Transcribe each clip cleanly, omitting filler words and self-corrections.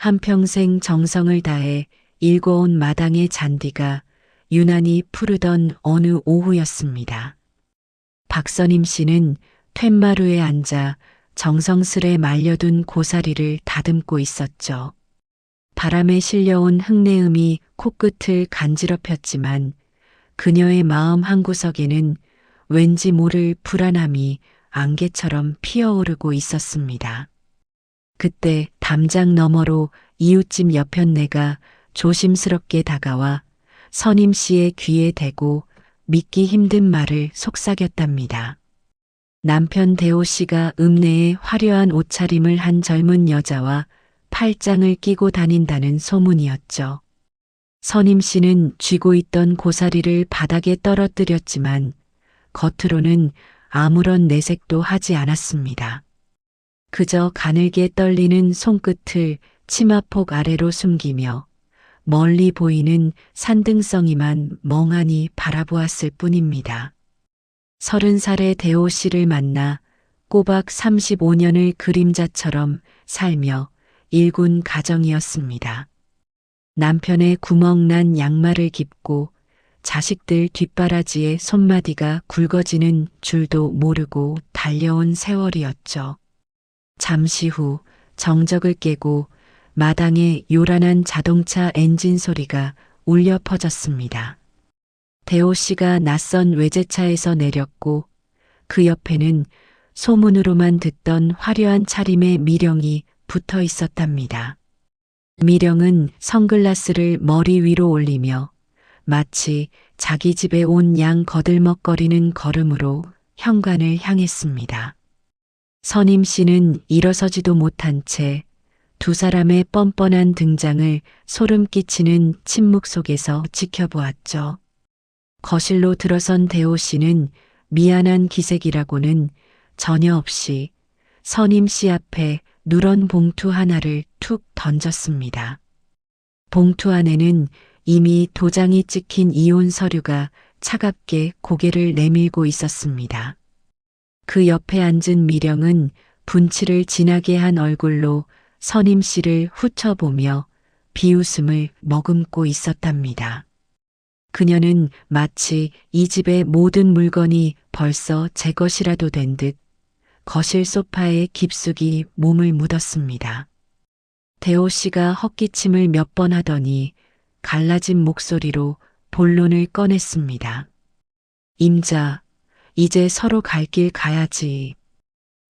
한평생 정성을 다해 일궈온 마당의 잔디가 유난히 푸르던 어느 오후였습니다. 박선임 씨는 툇마루에 앉아 정성스레 말려둔 고사리를 다듬고 있었죠. 바람에 실려온 흙내음이 코끝을 간지럽혔지만 그녀의 마음 한구석에는 왠지 모를 불안함이 안개처럼 피어오르고 있었습니다. 그때 담장 너머로 이웃집 여편네가 조심스럽게 다가와 선임 씨의 귀에 대고 믿기 힘든 말을 속삭였답니다. 남편 대호 씨가 읍내에 화려한 옷차림을 한 젊은 여자와 팔짱을 끼고 다닌다는 소문이었죠. 선임 씨는 쥐고 있던 고사리를 바닥에 떨어뜨렸지만 겉으로는 아무런 내색도 하지 않았습니다. 그저 가늘게 떨리는 손끝을 치마폭 아래로 숨기며 멀리 보이는 산등성이만 멍하니 바라보았을 뿐입니다. 30살의 대호 씨를 만나 꼬박 35년을 그림자처럼 살며 일군 가정이었습니다. 남편의 구멍난 양말을 깁고 자식들 뒷바라지에 손마디가 굵어지는 줄도 모르고 달려온 세월이었죠. 잠시 후 정적을 깨고 마당에 요란한 자동차 엔진 소리가 울려 퍼졌습니다. 대호 씨가 낯선 외제차에서 내렸고 그 옆에는 소문으로만 듣던 화려한 차림의 미령이 붙어 있었답니다. 미령은 선글라스를 머리 위로 올리며 마치 자기 집에 온 양 거들먹거리는 걸음으로 현관을 향했습니다. 선임 씨는 일어서지도 못한 채 두 사람의 뻔뻔한 등장을 소름 끼치는 침묵 속에서 지켜보았죠. 거실로 들어선 대호 씨는 미안한 기색이라고는 전혀 없이 선임 씨 앞에 누런 봉투 하나를 툭 던졌습니다. 봉투 안에는 이미 도장이 찍힌 이혼 서류가 차갑게 고개를 내밀고 있었습니다. 그 옆에 앉은 미령은 분칠을 진하게 한 얼굴로 선임 씨를 훑어보며 비웃음을 머금고 있었답니다. 그녀는 마치 이 집의 모든 물건이 벌써 제 것이라도 된 듯 거실 소파에 깊숙이 몸을 묻었습니다. 대호 씨가 헛기침을 몇 번 하더니 갈라진 목소리로 본론을 꺼냈습니다. 임자, 이제 서로 갈 길 가야지.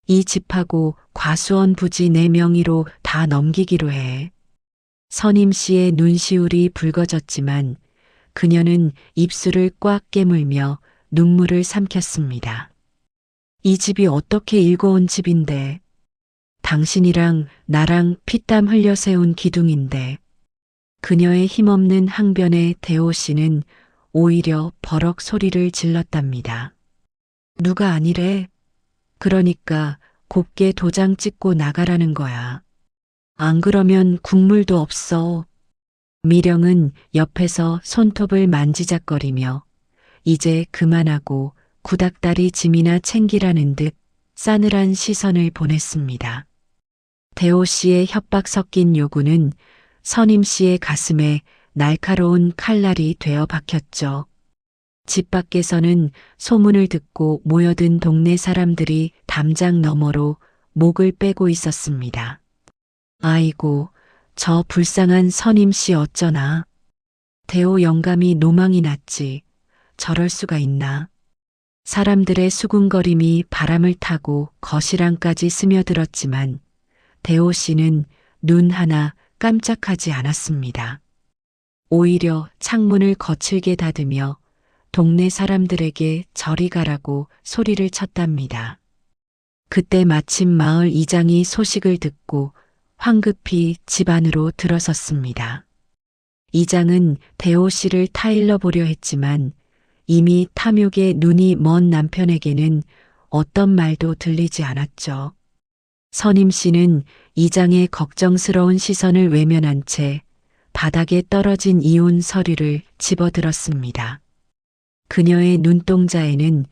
이 집하고 과수원 부지 내 명의로 다 넘기기로 해. 선임 씨의 눈시울이 붉어졌지만 그녀는 입술을 꽉 깨물며 눈물을 삼켰습니다. 이 집이 어떻게 일궈온 집인데, 당신이랑 나랑 피땀 흘려 세운 기둥인데. 그녀의 힘없는 항변에 대호 씨는 오히려 버럭 소리를 질렀답니다. 누가 아니래. 그러니까 곱게 도장 찍고 나가라는 거야. 안 그러면 국물도 없어. 미령은 옆에서 손톱을 만지작거리며 이제 그만하고 구닥다리 짐이나 챙기라는 듯 싸늘한 시선을 보냈습니다. 대호 씨의 협박 섞인 요구는 선임 씨의 가슴에 날카로운 칼날이 되어 박혔죠. 집 밖에서는 소문을 듣고 모여든 동네 사람들이 담장 너머로 목을 빼고 있었습니다. 아이고, 저 불쌍한 선임 씨 어쩌나. 대호 영감이 노망이 났지. 저럴 수가 있나. 사람들의 수군거림이 바람을 타고 거실 안까지 스며들었지만 대호 씨는 눈 하나 깜짝하지 않았습니다. 오히려 창문을 거칠게 닫으며 동네 사람들에게 저리 가라고 소리를 쳤답니다. 그때 마침 마을 이장이 소식을 듣고 황급히 집 안으로 들어섰습니다. 이장은 대호 씨를 타일러 보려 했지만 이미 탐욕에 눈이 먼 남편에게는 어떤 말도 들리지 않았죠. 선임 씨는 이장의 걱정스러운 시선을 외면한 채 바닥에 떨어진 이혼 서류를 집어들었습니다. 그녀의 눈동자에는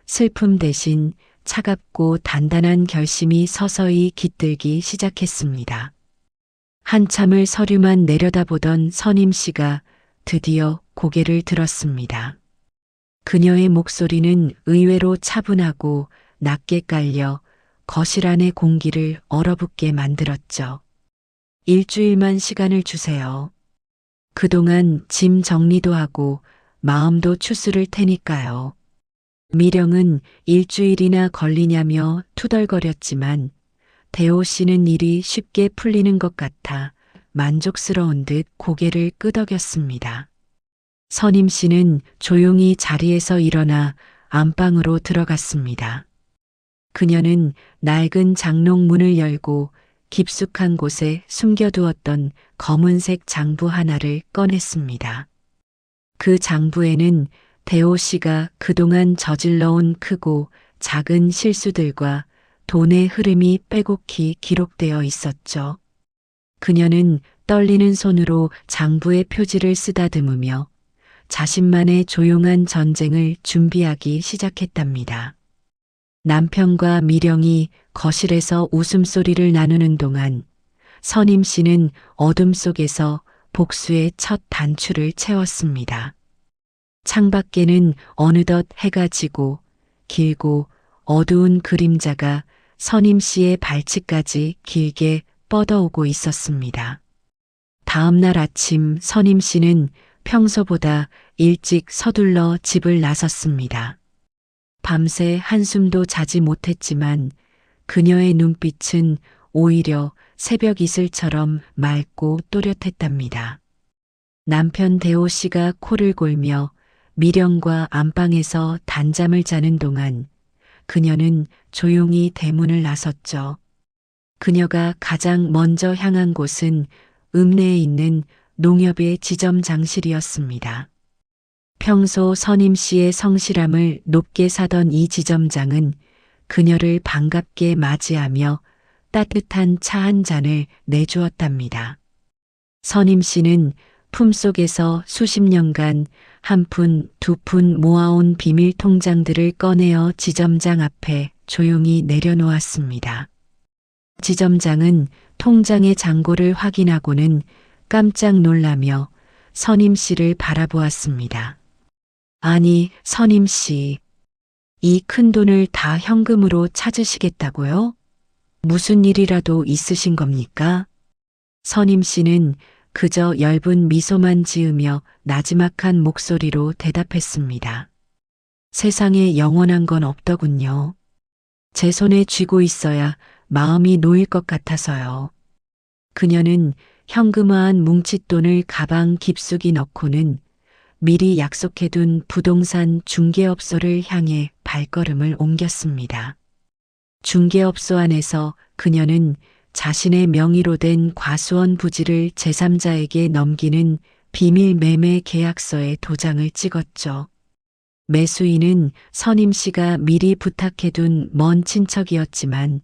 슬픔 대신 차갑고 단단한 결심이 서서히 깃들기 시작했습니다. 한참을 서류만 내려다보던 선임 씨가 드디어 고개를 들었습니다. 그녀의 목소리는 의외로 차분하고 낮게 깔려 거실 안의 공기를 얼어붙게 만들었죠. 일주일만 시간을 주세요. 그동안 짐 정리도 하고 마음도 추스를 테니까요. 미령은 일주일이나 걸리냐며 투덜거렸지만 대호 씨는 일이 쉽게 풀리는 것 같아 만족스러운 듯 고개를 끄덕였습니다. 선임 씨는 조용히 자리에서 일어나 안방으로 들어갔습니다. 그녀는 낡은 장롱 문을 열고 깊숙한 곳에 숨겨두었던 검은색 장부 하나를 꺼냈습니다. 그 장부에는 대호 씨가 그동안 저질러온 크고 작은 실수들과 돈의 흐름이 빼곡히 기록되어 있었죠. 그녀는 떨리는 손으로 장부의 표지를 쓰다듬으며 자신만의 조용한 전쟁을 준비하기 시작했답니다. 남편과 미령이 거실에서 웃음소리를 나누는 동안 선임 씨는 어둠 속에서 복수의 첫 단추를 채웠습니다. 창밖에는 어느덧 해가 지고 길고 어두운 그림자가 선임 씨의 발치까지 길게 뻗어오고 있었습니다. 다음 날 아침 선임 씨는 평소보다 일찍 서둘러 집을 나섰습니다. 밤새 한숨도 자지 못했지만 그녀의 눈빛은 오히려 새벽 이슬처럼 맑고 또렷했답니다. 남편 대호 씨가 코를 골며 미령과 안방에서 단잠을 자는 동안 그녀는 조용히 대문을 나섰죠. 그녀가 가장 먼저 향한 곳은 읍내에 있는 농협의 지점장실이었습니다. 평소 선임 씨의 성실함을 높게 사던 이 지점장은 그녀를 반갑게 맞이하며 따뜻한 차 한 잔을 내주었답니다. 선임 씨는 품속에서 수십 년간 한 푼, 두 푼 모아온 비밀 통장들을 꺼내어 지점장 앞에 조용히 내려놓았습니다. 지점장은 통장의 잔고를 확인하고는 깜짝 놀라며 선임 씨를 바라보았습니다. 아니, 선임 씨, 이 큰 돈을 다 현금으로 찾으시겠다고요? 무슨 일이라도 있으신 겁니까? 선임 씨는 그저 엷은 미소만 지으며 나지막한 목소리로 대답했습니다. 세상에 영원한 건 없더군요. 제 손에 쥐고 있어야 마음이 놓일 것 같아서요. 그녀는 현금화한 뭉칫돈을 가방 깊숙이 넣고는 미리 약속해둔 부동산 중개업소를 향해 발걸음을 옮겼습니다. 중개업소 안에서 그녀는 자신의 명의로 된 과수원 부지를 제3자에게 넘기는 비밀 매매 계약서에 도장을 찍었죠. 매수인은 선임 씨가 미리 부탁해둔 먼 친척이었지만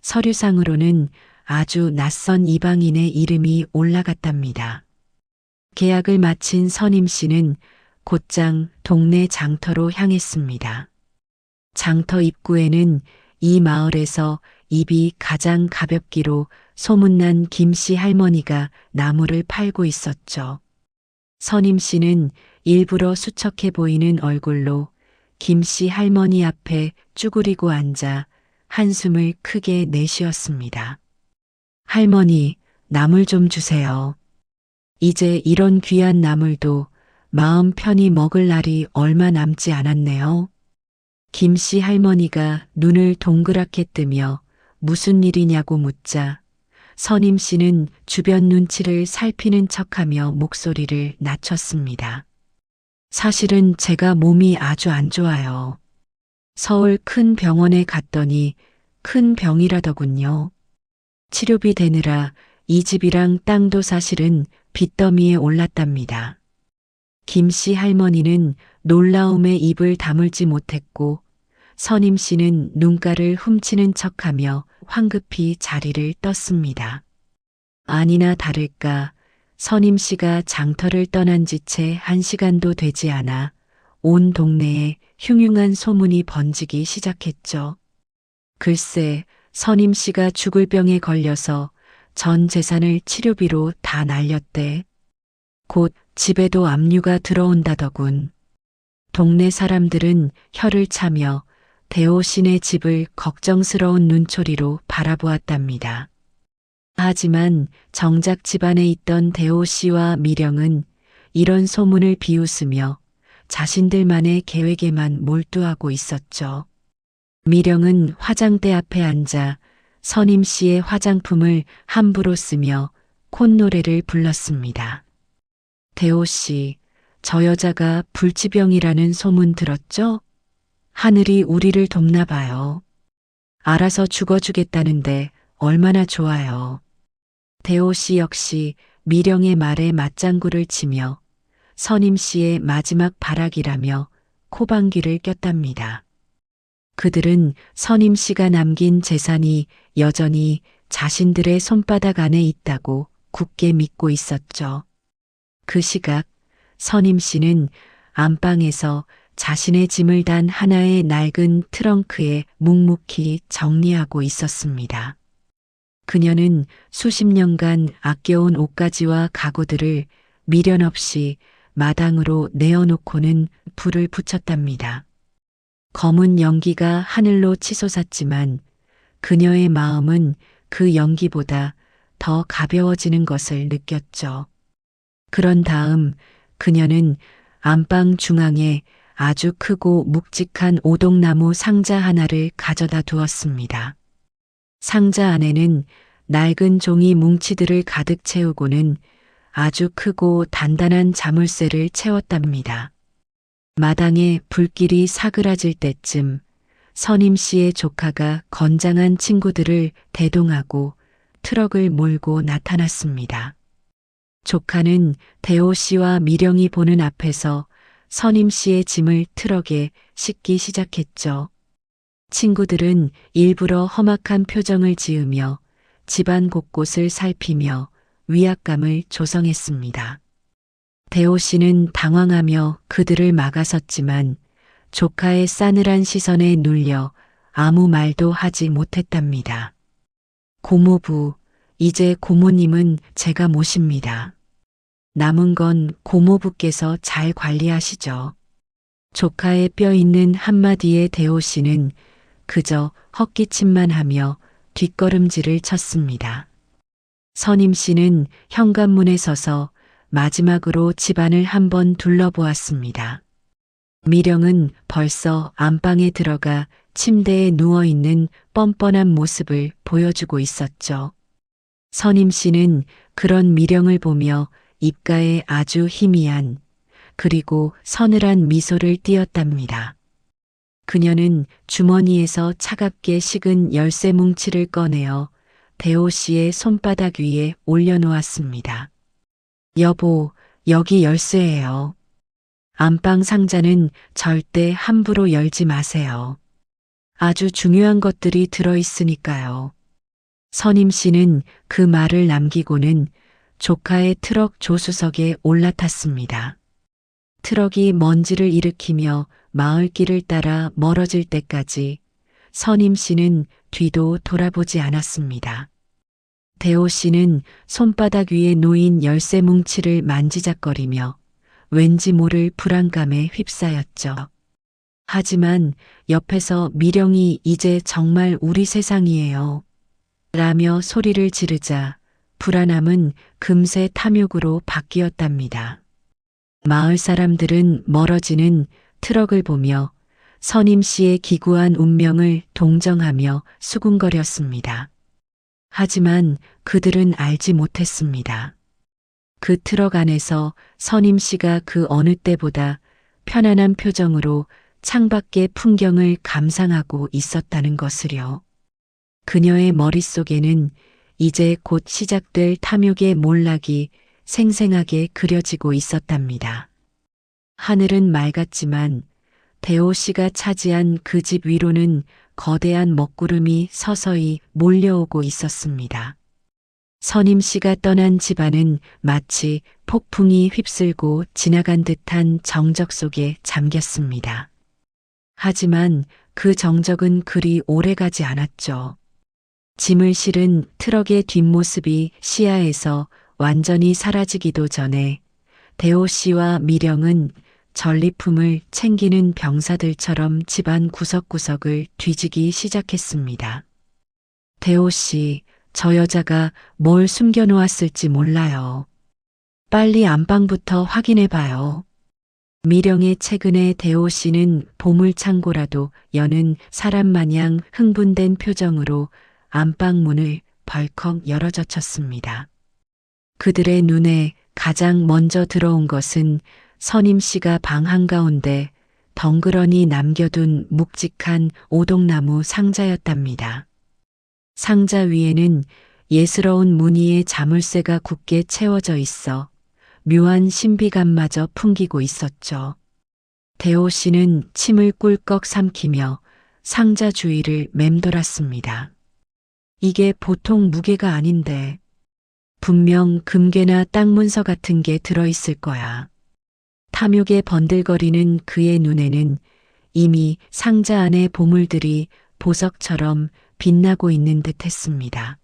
서류상으로는 아주 낯선 이방인의 이름이 올라갔답니다. 계약을 마친 선임 씨는 곧장 동네 장터로 향했습니다. 장터 입구에는 이 마을에서 입이 가장 가볍기로 소문난 김씨 할머니가 나무를 팔고 있었죠. 선임 씨는 일부러 수척해 보이는 얼굴로 김씨 할머니 앞에 쭈그리고 앉아 한숨을 크게 내쉬었습니다. 할머니, 나물 좀 주세요. 이제 이런 귀한 나물도 마음 편히 먹을 날이 얼마 남지 않았네요. 김씨 할머니가 눈을 동그랗게 뜨며 무슨 일이냐고 묻자 선임 씨는 주변 눈치를 살피는 척하며 목소리를 낮췄습니다. 사실은 제가 몸이 아주 안 좋아요. 서울 큰 병원에 갔더니 큰 병이라더군요. 치료비 대느라 이 집이랑 땅도 사실은 빚더미에 올랐답니다. 김씨 할머니는 놀라움에 입을 다물지 못했고 선임 씨는 눈가를 훔치는 척하며 황급히 자리를 떴습니다. 아니나 다를까 선임 씨가 장터를 떠난 지 채 1시간도 되지 않아 온 동네에 흉흉한 소문이 번지기 시작했죠. 글쎄, 선임 씨가 죽을 병에 걸려서 전 재산을 치료비로 다 날렸대. 곧 집에도 압류가 들어온다더군. 동네 사람들은 혀를 차며 대호 씨네 집을 걱정스러운 눈초리로 바라보았답니다. 하지만 정작 집안에 있던 대호 씨와 미령은 이런 소문을 비웃으며 자신들만의 계획에만 몰두하고 있었죠. 미령은 화장대 앞에 앉아 선임 씨의 화장품을 함부로 쓰며 콧노래를 불렀습니다. 대호 씨, 저 여자가 불치병이라는 소문 들었죠? 하늘이 우리를 돕나 봐요. 알아서 죽어주겠다는데 얼마나 좋아요. 대호 씨 역시 미령의 말에 맞장구를 치며 선임 씨의 마지막 발악이라며 코방귀를 꼈답니다. 그들은 선임 씨가 남긴 재산이 여전히 자신들의 손바닥 안에 있다고 굳게 믿고 있었죠. 그 시각 선임 씨는 안방에서 자신의 짐을 단 하나의 낡은 트렁크에 묵묵히 정리하고 있었습니다. 그녀는 수십 년간 아껴온 옷가지와 가구들을 미련 없이 마당으로 내어놓고는 불을 붙였답니다. 검은 연기가 하늘로 치솟았지만 그녀의 마음은 그 연기보다 더 가벼워지는 것을 느꼈죠. 그런 다음 그녀는 안방 중앙에 아주 크고 묵직한 오동나무 상자 하나를 가져다 두었습니다. 상자 안에는 낡은 종이 뭉치들을 가득 채우고는 아주 크고 단단한 자물쇠를 채웠답니다. 마당에 불길이 사그라질 때쯤 선임 씨의 조카가 건장한 친구들을 대동하고 트럭을 몰고 나타났습니다. 조카는 대호 씨와 미령이 보는 앞에서 선임 씨의 짐을 트럭에 싣기 시작했죠. 친구들은 일부러 험악한 표정을 지으며 집안 곳곳을 살피며 위압감을 조성했습니다. 대호 씨는 당황하며 그들을 막아섰지만 조카의 싸늘한 시선에 눌려 아무 말도 하지 못했답니다. 고모부, 이제 고모님은 제가 모십니다. 남은 건 고모부께서 잘 관리하시죠. 조카의 뼈 있는 한마디에 대호 씨는 그저 헛기침만 하며 뒷걸음질을 쳤습니다. 선임 씨는 현관문에 서서 마지막으로 집안을 한번 둘러보았습니다. 미령은 벌써 안방에 들어가 침대에 누워있는 뻔뻔한 모습을 보여주고 있었죠. 선임 씨는 그런 미령을 보며 입가에 아주 희미한 그리고 서늘한 미소를 띄었답니다. 그녀는 주머니에서 차갑게 식은 열쇠 뭉치를 꺼내어 대호 씨의 손바닥 위에 올려놓았습니다. 여보, 여기 열쇠예요. 안방 상자는 절대 함부로 열지 마세요. 아주 중요한 것들이 들어있으니까요. 선임 씨는 그 말을 남기고는 조카의 트럭 조수석에 올라탔습니다. 트럭이 먼지를 일으키며 마을길을 따라 멀어질 때까지 선임 씨는 뒤도 돌아보지 않았습니다. 대호 씨는 손바닥 위에 놓인 열쇠 뭉치를 만지작거리며 왠지 모를 불안감에 휩싸였죠. 하지만 옆에서 미령이 이제 정말 우리 세상이에요. 라며 소리를 지르자 불안함은 금세 탐욕으로 바뀌었답니다. 마을 사람들은 멀어지는 트럭을 보며 선임 씨의 기구한 운명을 동정하며 수군거렸습니다. 하지만 그들은 알지 못했습니다. 그 트럭 안에서 선임 씨가 그 어느 때보다 편안한 표정으로 창밖의 풍경을 감상하고 있었다는 것을요. 그녀의 머릿속에는 이제 곧 시작될 탐욕의 몰락이 생생하게 그려지고 있었답니다. 하늘은 맑았지만 대호 씨가 차지한 그 집 위로는 거대한 먹구름이 서서히 몰려오고 있었습니다. 선임 씨가 떠난 집안은 마치 폭풍이 휩쓸고 지나간 듯한 정적 속에 잠겼습니다. 하지만 그 정적은 그리 오래가지 않았죠. 짐을 실은 트럭의 뒷모습이 시야에서 완전히 사라지기도 전에 대호 씨와 미령은 전리품을 챙기는 병사들처럼 집안 구석구석을 뒤지기 시작했습니다. 대호 씨, 저 여자가 뭘 숨겨놓았을지 몰라요. 빨리 안방부터 확인해 봐요. 미령의 최근에 대호 씨는 보물창고라도 여는 사람 마냥 흥분된 표정으로 안방 문을 벌컥 열어젖혔습니다. 그들의 눈에 가장 먼저 들어온 것은 선임 씨가 방 한가운데 덩그러니 남겨둔 묵직한 오동나무 상자였답니다. 상자 위에는 예스러운 무늬의 자물쇠가 굳게 채워져 있어 묘한 신비감마저 풍기고 있었죠. 대호 씨는 침을 꿀꺽 삼키며 상자 주위를 맴돌았습니다. 이게 보통 무게가 아닌데 분명 금괴나 땅 문서 같은 게 들어있을 거야. 탐욕에 번들거리는 그의 눈에는 이미 상자 안의 보물들이 보석처럼 빛나고 있는 듯 했습니다.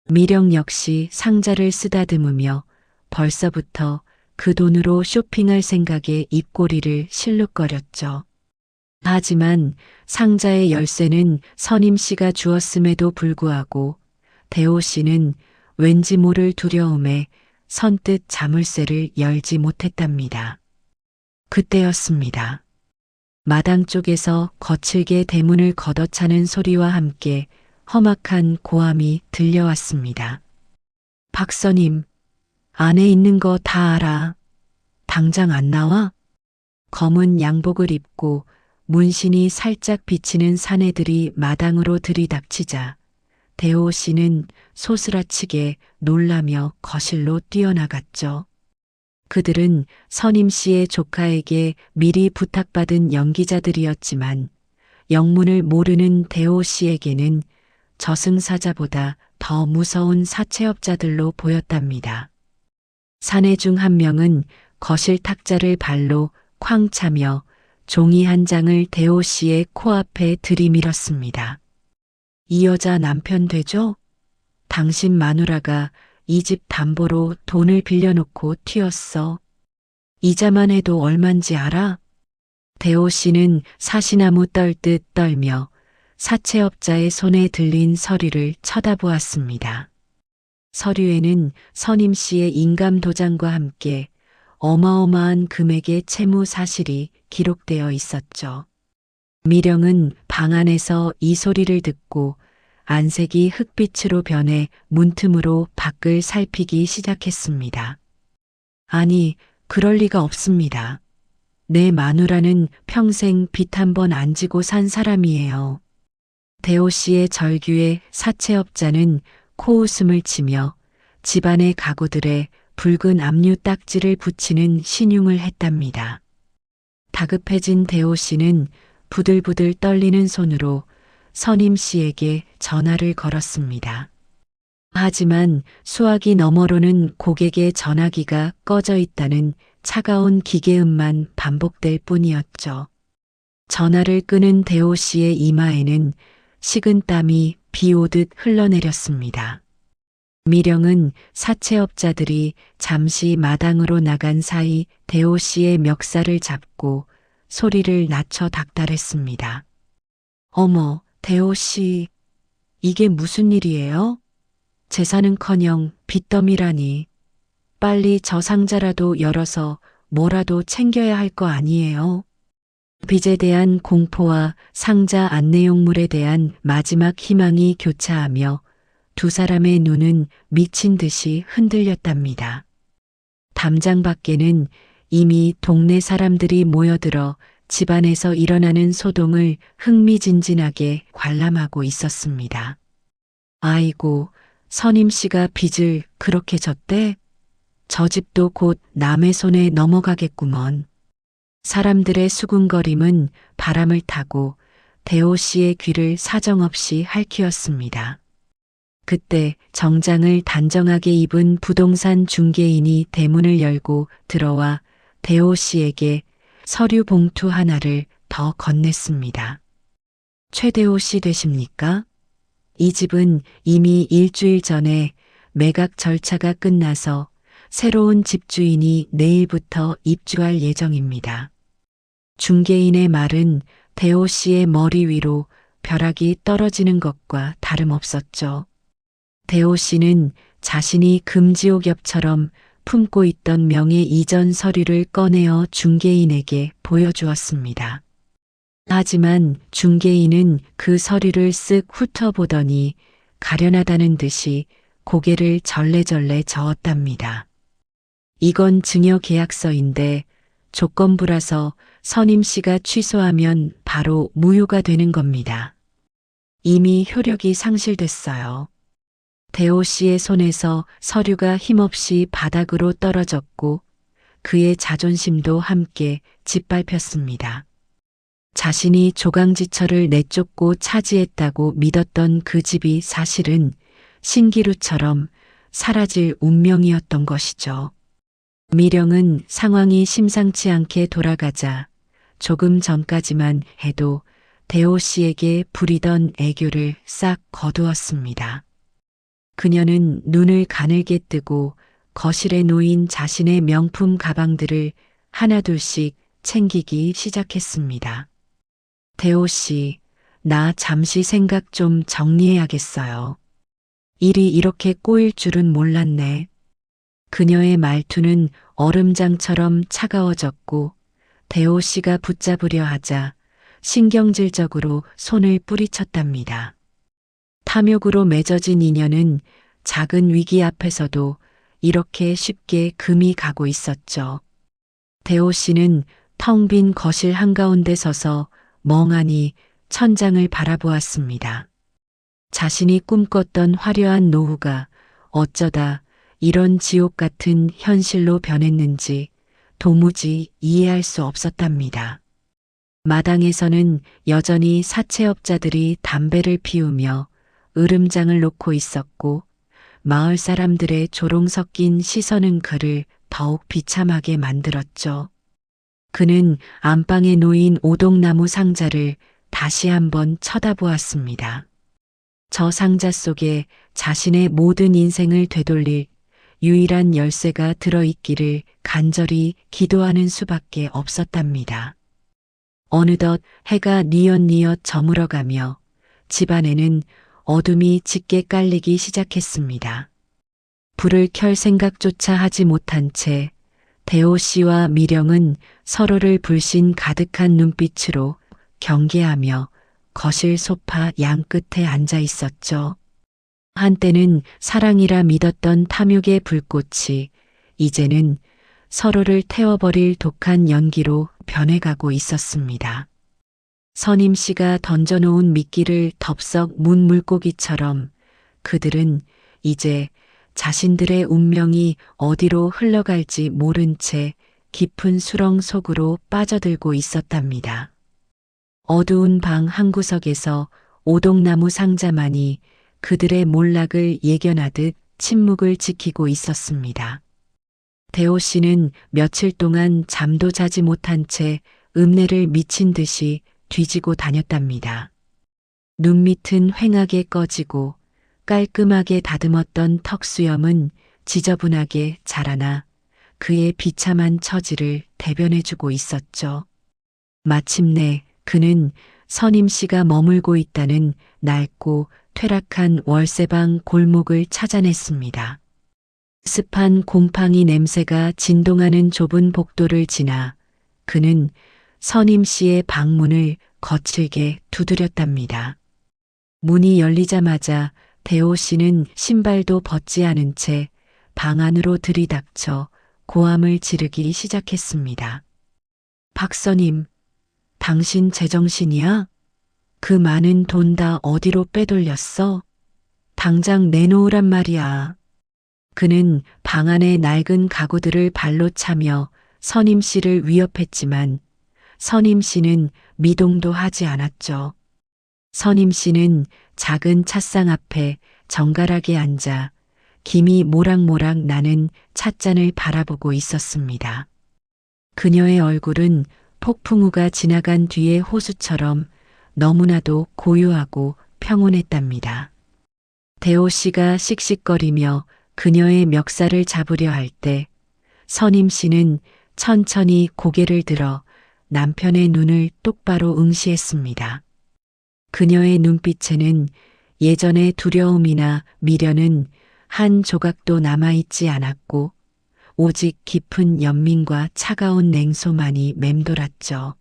미령 역시 상자를 쓰다듬으며 벌써부터 그 돈으로 쇼핑할 생각에 입꼬리를 실룩거렸죠. 하지만 상자의 열쇠는 선임 씨가 주었음에도 불구하고 대호 씨는 왠지 모를 두려움에 선뜻 자물쇠를 열지 못했답니다. 그때였습니다. 마당 쪽에서 거칠게 대문을 걷어차는 소리와 함께 험악한 고함이 들려왔습니다. 박선임, 안에 있는 거 다 알아. 당장 안 나와? 검은 양복을 입고 문신이 살짝 비치는 사내들이 마당으로 들이닥치자 대호 씨는 소스라치게 놀라며 거실로 뛰어나갔죠. 그들은 선임 씨의 조카에게 미리 부탁받은 연기자들이었지만 영문을 모르는 대호 씨에게는 저승사자보다 더 무서운 사채업자들로 보였답니다. 사내 중 한 명은 거실 탁자를 발로 쾅 차며 종이 한 장을 대호 씨의 코앞에 들이밀었습니다. 이 여자 남편 되죠? 당신 마누라가 이 집 담보로 돈을 빌려놓고 튀었어. 이자만 해도 얼만지 알아? 대호 씨는 사시나무 떨듯 떨며 사채업자의 손에 들린 서류를 쳐다보았습니다. 서류에는 선임 씨의 인감 도장과 함께 어마어마한 금액의 채무 사실이 기록되어 있었죠. 미령은 방 안에서 이 소리를 듣고 안색이 흑빛으로 변해 문틈으로 밖을 살피기 시작했습니다. 아니, 그럴 리가 없습니다. 내 마누라는 평생 빚 한 번 안 지고 산 사람이에요. 대호 씨의 절규에 사채업자는 코웃음을 치며 집안의 가구들에 붉은 압류 딱지를 붙이는 신용을 했답니다. 다급해진 대호 씨는 부들부들 떨리는 손으로 선임 씨에게 전화를 걸었습니다. 하지만 수화기 너머로는 고객의 전화기가 꺼져 있다는 차가운 기계음만 반복될 뿐이었죠. 전화를 끄는 대호 씨의 이마에는 식은 땀이 비 오듯 흘러내렸습니다. 미령은 사채업자들이 잠시 마당으로 나간 사이 대호 씨의 멱살을 잡고 소리를 낮춰 닥달했습니다. 어머, 대호 씨, 이게 무슨 일이에요? 재산은커녕 빚더미라니. 빨리 저 상자라도 열어서 뭐라도 챙겨야 할 거 아니에요? 빚에 대한 공포와 상자 안내용물에 대한 마지막 희망이 교차하며 두 사람의 눈은 미친 듯이 흔들렸답니다. 담장 밖에는 이미 동네 사람들이 모여들어 집안에서 일어나는 소동을 흥미진진하게 관람하고 있었습니다. 아이고, 선임 씨가 빚을 그렇게 졌대? 저 집도 곧 남의 손에 넘어가겠구먼. 사람들의 수군거림은 바람을 타고 대호 씨의 귀를 사정없이 핥히었습니다. 그때 정장을 단정하게 입은 부동산 중개인이 대문을 열고 들어와 대호 씨에게 서류 봉투 하나를 더 건넸습니다. 최대호 씨 되십니까? 이 집은 이미 일주일 전에 매각 절차가 끝나서 새로운 집주인이 내일부터 입주할 예정입니다. 중개인의 말은 대호 씨의 머리 위로 벼락이 떨어지는 것과 다름없었죠. 대호 씨는 자신이 금지옥엽처럼 품고 있던 명예 이전 서류를 꺼내어 중개인에게 보여주었습니다. 하지만 중개인은 그 서류를 쓱 훑어보더니 가련하다는 듯이 고개를 절레절레 저었답니다. 이건 증여계약서인데 조건부라서 선임 씨가 취소하면 바로 무효가 되는 겁니다. 이미 효력이 상실됐어요. 대호 씨의 손에서 서류가 힘없이 바닥으로 떨어졌고 그의 자존심도 함께 짓밟혔습니다. 자신이 조강지처를 내쫓고 차지했다고 믿었던 그 집이 사실은 신기루처럼 사라질 운명이었던 것이죠. 미령은 상황이 심상치 않게 돌아가자 조금 전까지만 해도 대호 씨에게 부리던 애교를 싹 거두었습니다. 그녀는 눈을 가늘게 뜨고 거실에 놓인 자신의 명품 가방들을 하나둘씩 챙기기 시작했습니다. 대호 씨, 나 잠시 생각 좀 정리해야겠어요. 일이 이렇게 꼬일 줄은 몰랐네. 그녀의 말투는 얼음장처럼 차가워졌고 대호 씨가 붙잡으려 하자 신경질적으로 손을 뿌리쳤답니다. 탐욕으로 맺어진 인연은 작은 위기 앞에서도 이렇게 쉽게 금이 가고 있었죠. 대호 씨는 텅 빈 거실 한가운데 서서 멍하니 천장을 바라보았습니다. 자신이 꿈꿨던 화려한 노후가 어쩌다 이런 지옥 같은 현실로 변했는지 도무지 이해할 수 없었답니다. 마당에서는 여전히 사채업자들이 담배를 피우며 으름장을 놓고 있었고 마을 사람들의 조롱 섞인 시선은 그를 더욱 비참하게 만들었죠. 그는 안방에 놓인 오동나무 상자를 다시 한번 쳐다보았습니다. 저 상자 속에 자신의 모든 인생을 되돌릴 유일한 열쇠가 들어있기를 간절히 기도하는 수밖에 없었답니다. 어느덧 해가 뉘엿뉘엿 저물어가며 집안에는 어둠이 짙게 깔리기 시작했습니다. 불을 켤 생각조차 하지 못한 채 대호 씨와 미령은 서로를 불신 가득한 눈빛으로 경계하며 거실 소파 양끝에 앉아 있었죠. 한때는 사랑이라 믿었던 탐욕의 불꽃이 이제는 서로를 태워버릴 독한 연기로 변해가고 있었습니다. 선임 씨가 던져놓은 미끼를 덥석 문 물고기처럼 그들은 이제 자신들의 운명이 어디로 흘러갈지 모른 채 깊은 수렁 속으로 빠져들고 있었답니다. 어두운 방 한 구석에서 오동나무 상자만이 그들의 몰락을 예견하듯 침묵을 지키고 있었습니다. 대호 씨는 며칠 동안 잠도 자지 못한 채 읍내를 미친 듯이 뒤지고 다녔답니다. 눈 밑은 휑하게 꺼지고 깔끔하게 다듬었던 턱수염은 지저분하게 자라나 그의 비참한 처지를 대변해주고 있었죠. 마침내 그는 선임 씨가 머물고 있다는 낡고 퇴락한 월세방 골목을 찾아냈습니다. 습한 곰팡이 냄새가 진동하는 좁은 복도를 지나 그는 선임 씨의 방문을 거칠게 두드렸답니다. 문이 열리자마자 대호 씨는 신발도 벗지 않은 채 방 안으로 들이닥쳐 고함을 지르기 시작했습니다. 박선임, 당신 제정신이야? 그 많은 돈 다 어디로 빼돌렸어? 당장 내놓으란 말이야. 그는 방 안의 낡은 가구들을 발로 차며 선임 씨를 위협했지만 선임 씨는 미동도 하지 않았죠. 선임 씨는 작은 찻상 앞에 정갈하게 앉아 김이 모락모락 나는 찻잔을 바라보고 있었습니다. 그녀의 얼굴은 폭풍우가 지나간 뒤의 호수처럼 너무나도 고요하고 평온했답니다. 대호 씨가 씩씩거리며 그녀의 멱살을 잡으려 할 때 선임 씨는 천천히 고개를 들어 남편의 눈을 똑바로 응시했습니다. 그녀의 눈빛에는 예전의 두려움이나 미련은 한 조각도 남아있지 않았고 오직 깊은 연민과 차가운 냉소만이 맴돌았죠.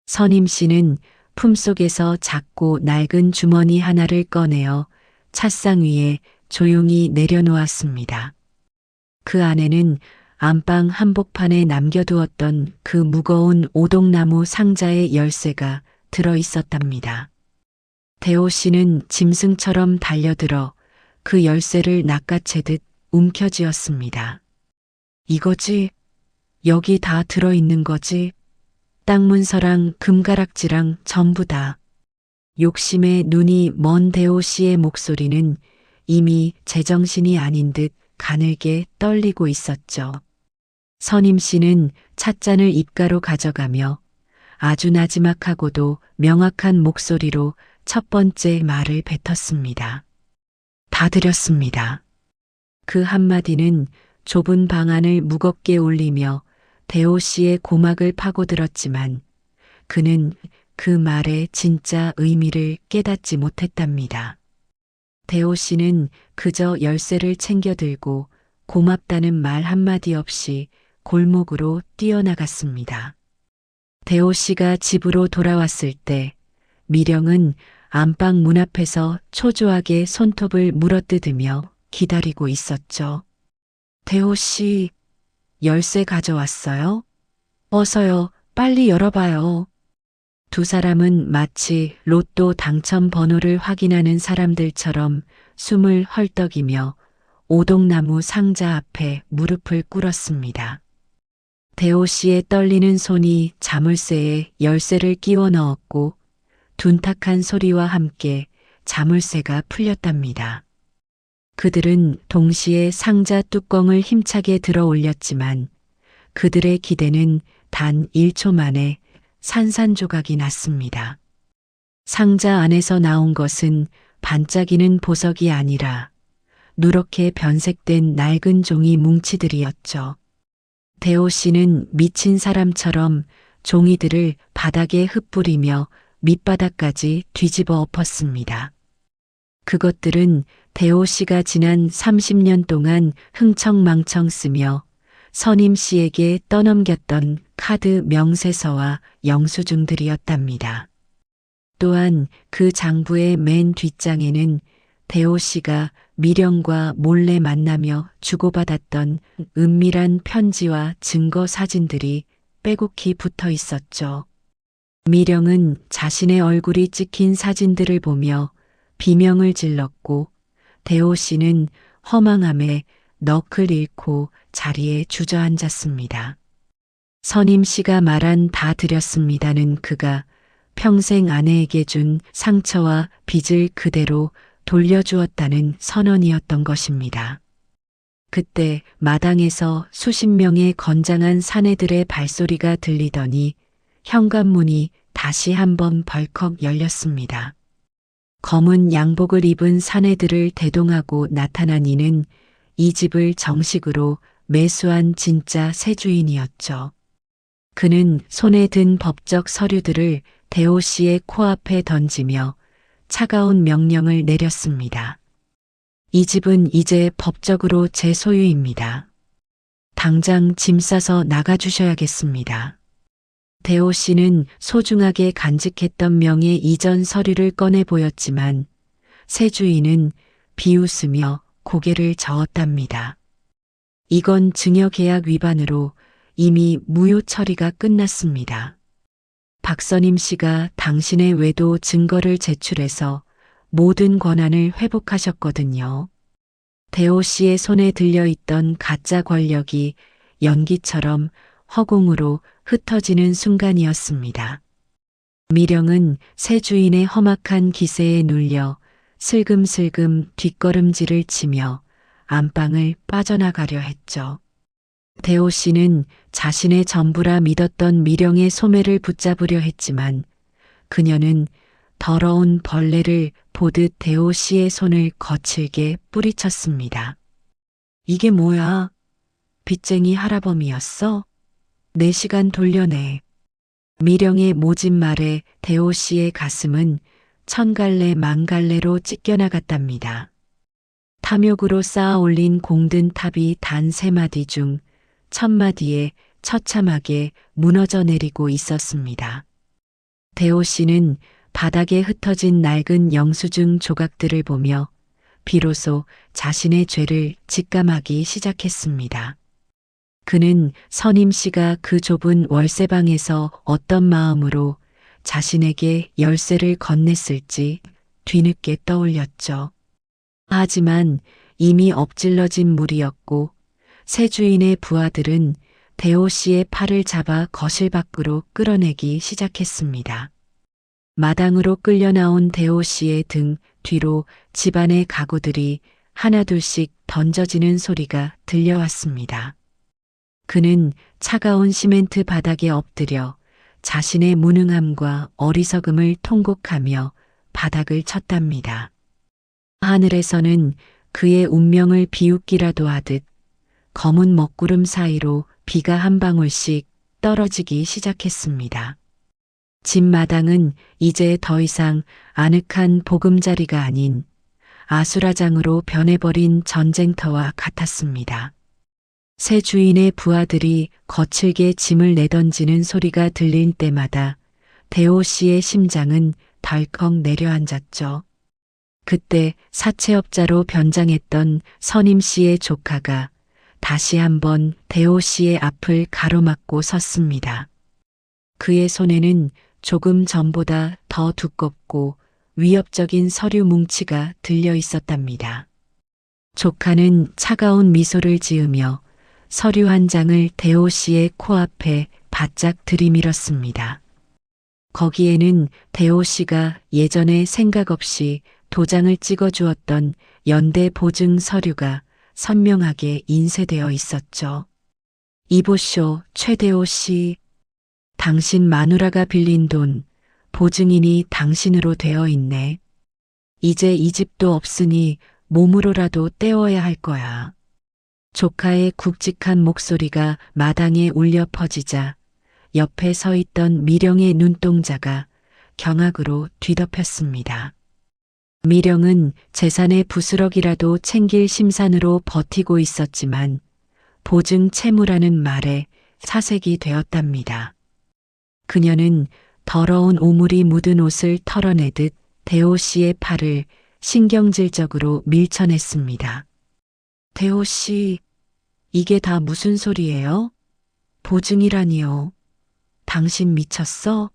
선임 씨는 품속에서 작고 낡은 주머니 하나를 꺼내어 찻상 위에 조용히 내려놓았습니다. 그 안에는 안방 한복판에 남겨두었던 그 무거운 오동나무 상자의 열쇠가 들어 있었답니다. 대호 씨는 짐승처럼 달려들어 그 열쇠를 낚아채듯 움켜쥐었습니다. 이거지? 여기 다 들어있는 거지? 땅 문서랑 금가락지랑 전부 다. 욕심에 눈이 먼 대호 씨의 목소리는 이미 제정신이 아닌 듯 가늘게 떨리고 있었죠. 선임 씨는 찻잔을 입가로 가져가며 아주 나지막하고도 명확한 목소리로 첫 번째 말을 뱉었습니다. 다 드렸습니다. 그 한마디는 좁은 방 안을 무겁게 울리며 대호 씨의 고막을 파고들었지만 그는 그 말의 진짜 의미를 깨닫지 못했답니다. 대호 씨는 그저 열쇠를 챙겨 들고 고맙다는 말 한마디 없이 골목으로 뛰어나갔습니다. 대호 씨가 집으로 돌아왔을 때 미령은 안방 문 앞에서 초조하게 손톱을 물어뜯으며 기다리고 있었죠. 대호 씨, 열쇠 가져왔어요? 어서요, 빨리 열어봐요. 두 사람은 마치 로또 당첨 번호를 확인하는 사람들처럼 숨을 헐떡이며 오동나무 상자 앞에 무릎을 꿇었습니다. 대호 씨의 떨리는 손이 자물쇠에 열쇠를 끼워 넣었고 둔탁한 소리와 함께 자물쇠가 풀렸답니다. 그들은 동시에 상자 뚜껑을 힘차게 들어 올렸지만 그들의 기대는 단 1초 만에 산산조각이 났습니다. 상자 안에서 나온 것은 반짝이는 보석이 아니라 누렇게 변색된 낡은 종이 뭉치들이었죠. 대호 씨는 미친 사람처럼 종이들을 바닥에 흩뿌리며 밑바닥까지 뒤집어 엎었습니다. 그것들은 대호 씨가 지난 30년 동안 흥청망청 쓰며 선임 씨에게 떠넘겼던 카드 명세서와 영수증들이었답니다. 또한 그 장부의 맨 뒷장에는 대호 씨가 미령과 몰래 만나며 주고받았던 은밀한 편지와 증거 사진들이 빼곡히 붙어 있었죠. 미령은 자신의 얼굴이 찍힌 사진들을 보며 비명을 질렀고 대호 씨는 허망함에 넋을 잃고 자리에 주저앉았습니다. 선임 씨가 말한 다 드렸습니다는 그가 평생 아내에게 준 상처와 빚을 그대로 돌려주었다는 선언이었던 것입니다. 그때 마당에서 수십 명의 건장한 사내들의 발소리가 들리더니 현관문이 다시 한번 벌컥 열렸습니다. 검은 양복을 입은 사내들을 대동하고 나타난 이는 이 집을 정식으로 매수한 진짜 새 주인이었죠. 그는 손에 든 법적 서류들을 대호 씨의 코앞에 던지며 차가운 명령을 내렸습니다. 이 집은 이제 법적으로 제 소유입니다. 당장 짐 싸서 나가주셔야겠습니다. 대호 씨는 소중하게 간직했던 명의 이전 서류를 꺼내 보였지만 새 주인은 비웃으며 고개를 저었답니다. 이건 증여계약 위반으로 이미 무효 처리가 끝났습니다. 박선임 씨가 당신의 외도 증거를 제출해서 모든 권한을 회복하셨거든요. 대호 씨의 손에 들려있던 가짜 권력이 연기처럼 허공으로 흩어지는 순간이었습니다. 미령은 새 주인의 험악한 기세에 눌려 슬금슬금 뒷걸음질을 치며 안방을 빠져나가려 했죠. 대호 씨는 자신의 전부라 믿었던 미령의 소매를 붙잡으려 했지만 그녀는 더러운 벌레를 보듯 대호 씨의 손을 거칠게 뿌리쳤습니다. 이게 뭐야? 빚쟁이 할아범이었어? 내 시간 돌려내. 미령의 모진 말에 대호 씨의 가슴은 천갈래 만갈래로 찢겨나갔답니다. 탐욕으로 쌓아 올린 공든 탑이 단 3마디 중 1000마디에 처참하게 무너져 내리고 있었습니다. 대호 씨는 바닥에 흩어진 낡은 영수증 조각들을 보며 비로소 자신의 죄를 직감하기 시작했습니다. 그는 선임 씨가 그 좁은 월세방에서 어떤 마음으로 자신에게 열쇠를 건넸을지 뒤늦게 떠올렸죠. 하지만 이미 엎질러진 물이었고 새 주인의 부하들은 대호 씨의 팔을 잡아 거실 밖으로 끌어내기 시작했습니다. 마당으로 끌려 나온 대호 씨의 등 뒤로 집안의 가구들이 하나둘씩 던져지는 소리가 들려왔습니다. 그는 차가운 시멘트 바닥에 엎드려 자신의 무능함과 어리석음을 통곡하며 바닥을 쳤답니다. 하늘에서는 그의 운명을 비웃기라도 하듯 검은 먹구름 사이로 비가 한 방울씩 떨어지기 시작했습니다. 집 마당은 이제 더 이상 아늑한 보금자리가 아닌 아수라장으로 변해버린 전쟁터와 같았습니다. 새 주인의 부하들이 거칠게 짐을 내던지는 소리가 들릴 때마다 대호 씨의 심장은 덜컥 내려앉았죠. 그때 사채업자로 변장했던 선임 씨의 조카가 다시 한번 대호 씨의 앞을 가로막고 섰습니다. 그의 손에는 조금 전보다 더 두껍고 위협적인 서류 뭉치가 들려 있었답니다. 조카는 차가운 미소를 지으며 서류 한 장을 대호 씨의 코앞에 바짝 들이밀었습니다. 거기에는 대호 씨가 예전에 생각 없이 도장을 찍어 주었던 연대 보증 서류가 선명하게 인쇄되어 있었죠. 이보쇼, 최대호 씨. 당신 마누라가 빌린 돈, 보증인이 당신으로 되어 있네. 이제 이 집도 없으니 몸으로라도 떼어야 할 거야. 조카의 굵직한 목소리가 마당에 울려 퍼지자 옆에 서 있던 미령의 눈동자가 경악으로 뒤덮였습니다. 미령은 재산의 부스럭이라도 챙길 심산으로 버티고 있었지만 보증 채무라는 말에 사색이 되었답니다. 그녀는 더러운 오물이 묻은 옷을 털어내듯 대호 씨의 팔을 신경질적으로 밀쳐냈습니다. 대호 씨, 이게 다 무슨 소리예요? 보증이라니요. 당신 미쳤어?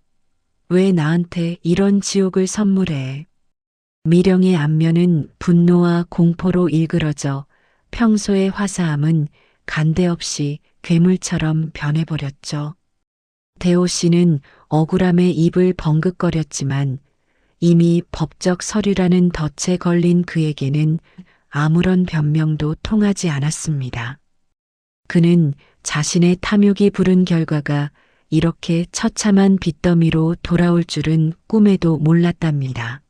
왜 나한테 이런 지옥을 선물해? 미령의 안면은 분노와 공포로 일그러져 평소의 화사함은 간데없이 괴물처럼 변해버렸죠. 대호 씨는 억울함에 입을 벙긋거렸지만 이미 법적 서류라는 덫에 걸린 그에게는 아무런 변명도 통하지 않았습니다. 그는 자신의 탐욕이 부른 결과가 이렇게 처참한 빚더미로 돌아올 줄은 꿈에도 몰랐답니다.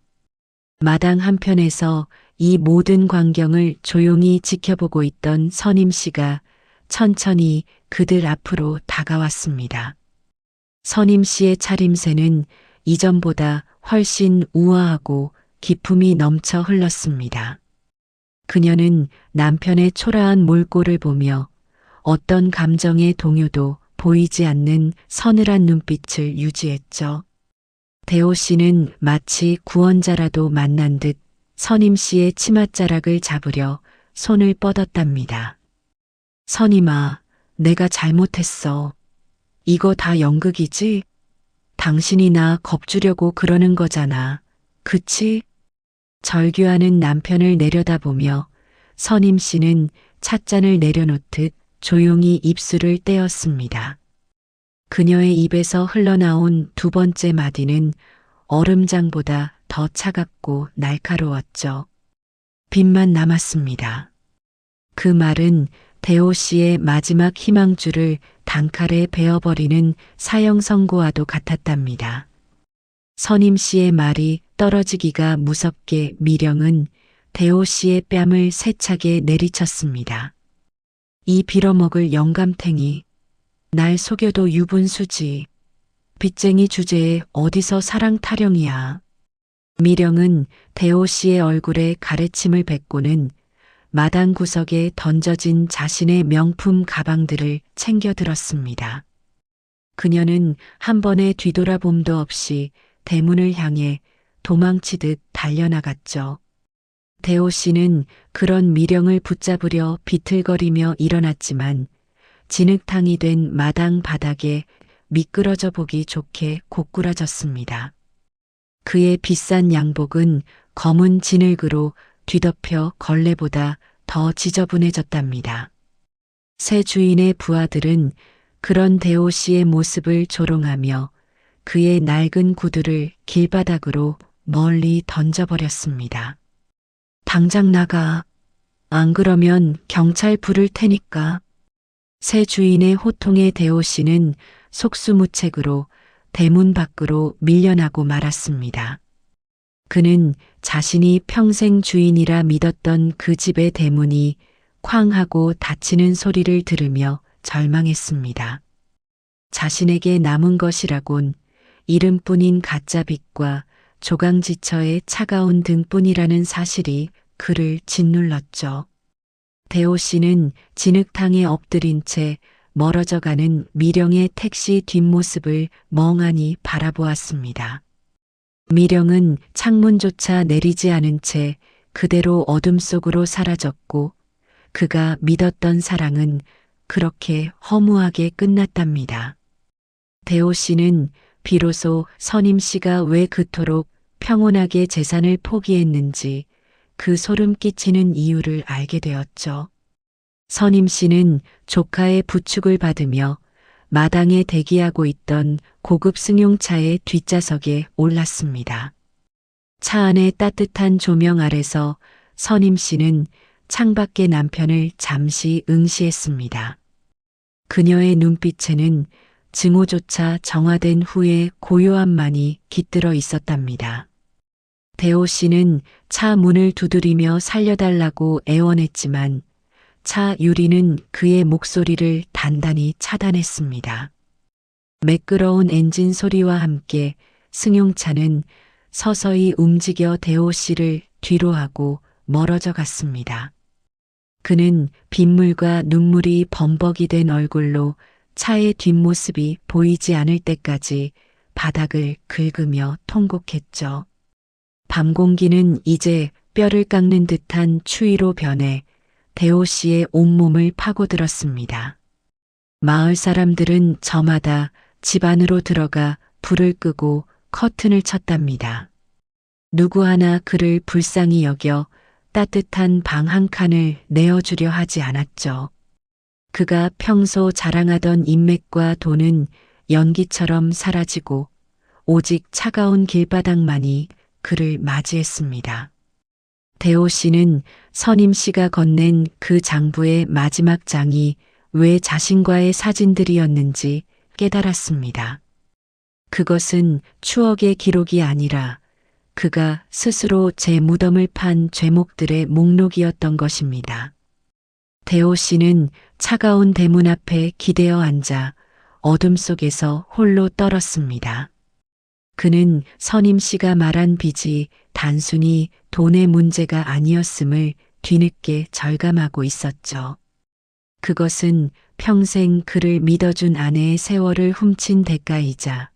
마당 한편에서 이 모든 광경을 조용히 지켜보고 있던 선임 씨가 천천히 그들 앞으로 다가왔습니다. 선임 씨의 차림새는 이전보다 훨씬 우아하고 기품이 넘쳐 흘렀습니다. 그녀는 남편의 초라한 몰골을 보며 어떤 감정의 동요도 보이지 않는 서늘한 눈빛을 유지했죠. 대호 씨는 마치 구원자라도 만난 듯 선임 씨의 치맛자락을 잡으려 손을 뻗었답니다. 선임아, 내가 잘못했어. 이거 다 연극이지? 당신이 나 겁주려고 그러는 거잖아. 그치? 절규하는 남편을 내려다보며 선임 씨는 찻잔을 내려놓듯 조용히 입술을 떼었습니다. 그녀의 입에서 흘러나온 두 번째 마디는 얼음장보다 더 차갑고 날카로웠죠. 빚만 남았습니다. 그 말은 대호 씨의 마지막 희망줄을 단칼에 베어버리는 사형 선고와도 같았답니다. 선임 씨의 말이 떨어지기가 무섭게 미령은 대호 씨의 뺨을 세차게 내리쳤습니다. 이 빌어먹을 영감탱이. 날 속여도 유분수지. 빚쟁이 주제에 어디서 사랑 타령이야. 미령은 대호 씨의 얼굴에 가래침을 뱉고는 마당 구석에 던져진 자신의 명품 가방들을 챙겨 들었습니다. 그녀는 한 번의 뒤돌아봄도 없이 대문을 향해 도망치듯 달려나갔죠. 대호 씨는 그런 미령을 붙잡으려 비틀거리며 일어났지만 진흙탕이 된 마당 바닥에 미끄러져 보기 좋게 고꾸라졌습니다. 그의 비싼 양복은 검은 진흙으로 뒤덮여 걸레보다 더 지저분해졌답니다. 새 주인의 부하들은 그런 대호 씨의 모습을 조롱하며 그의 낡은 구두를 길바닥으로 멀리 던져버렸습니다. 당장 나가. 안 그러면 경찰 부를 테니까. 새 주인의 호통에 대호 씨는 속수무책으로 대문 밖으로 밀려나고 말았습니다. 그는 자신이 평생 주인이라 믿었던 그 집의 대문이 쾅 하고 닫히는 소리를 들으며 절망했습니다. 자신에게 남은 것이라곤 이름뿐인 가짜 빚과 조강지처의 차가운 등뿐이라는 사실이 그를 짓눌렀죠. 대호 씨는 진흙탕에 엎드린 채 멀어져가는 미령의 택시 뒷모습을 멍하니 바라보았습니다. 미령은 창문조차 내리지 않은 채 그대로 어둠 속으로 사라졌고 그가 믿었던 사랑은 그렇게 허무하게 끝났답니다. 대호 씨는 비로소 선임 씨가 왜 그토록 평온하게 재산을 포기했는지 그 소름 끼치는 이유를 알게 되었죠. 선임 씨는 조카의 부축을 받으며 마당에 대기하고 있던 고급 승용차의 뒷좌석에 올랐습니다. 차 안의 따뜻한 조명 아래서 선임 씨는 창밖의 남편을 잠시 응시했습니다. 그녀의 눈빛에는 증오조차 정화된 후의 고요함만이 깃들어 있었답니다. 대호 씨는 차 문을 두드리며 살려달라고 애원했지만 차 유리는 그의 목소리를 단단히 차단했습니다. 매끄러운 엔진 소리와 함께 승용차는 서서히 움직여 대호 씨를 뒤로 하고 멀어져 갔습니다. 그는 빗물과 눈물이 범벅이 된 얼굴로 차의 뒷모습이 보이지 않을 때까지 바닥을 긁으며 통곡했죠. 밤 공기는 이제 뼈를 깎는 듯한 추위로 변해 대호 씨의 온몸을 파고들었습니다. 마을 사람들은 저마다 집 안으로 들어가 불을 끄고 커튼을 쳤답니다. 누구 하나 그를 불쌍히 여겨 따뜻한 방 한 칸을 내어주려 하지 않았죠. 그가 평소 자랑하던 인맥과 돈은 연기처럼 사라지고 오직 차가운 길바닥만이 그를 맞이했습니다. 대호 씨는 선임 씨가 건넨 그 장부의 마지막 장이 왜 자신과의 사진들이었는지 깨달았습니다. 그것은 추억의 기록이 아니라 그가 스스로 제 무덤을 판 죄목들의 목록이었던 것입니다. 대호 씨는 차가운 대문 앞에 기대어 앉아 어둠 속에서 홀로 떨었습니다. 그는 선임 씨가 말한 빚이 단순히 돈의 문제가 아니었음을 뒤늦게 절감하고 있었죠. 그것은 평생 그를 믿어준 아내의 세월을 훔친 대가이자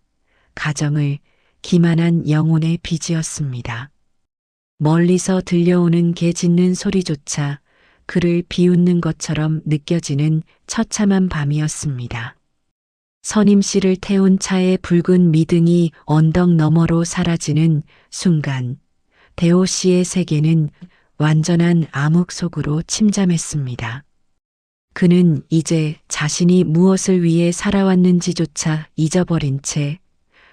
가정을 기만한 영혼의 빚이었습니다. 멀리서 들려오는 개 짖는 소리조차 그를 비웃는 것처럼 느껴지는 처참한 밤이었습니다. 선임 씨를 태운 차의 붉은 미등이 언덕 너머로 사라지는 순간 대호 씨의 세계는 완전한 암흑 속으로 침잠했습니다. 그는 이제 자신이 무엇을 위해 살아왔는지조차 잊어버린 채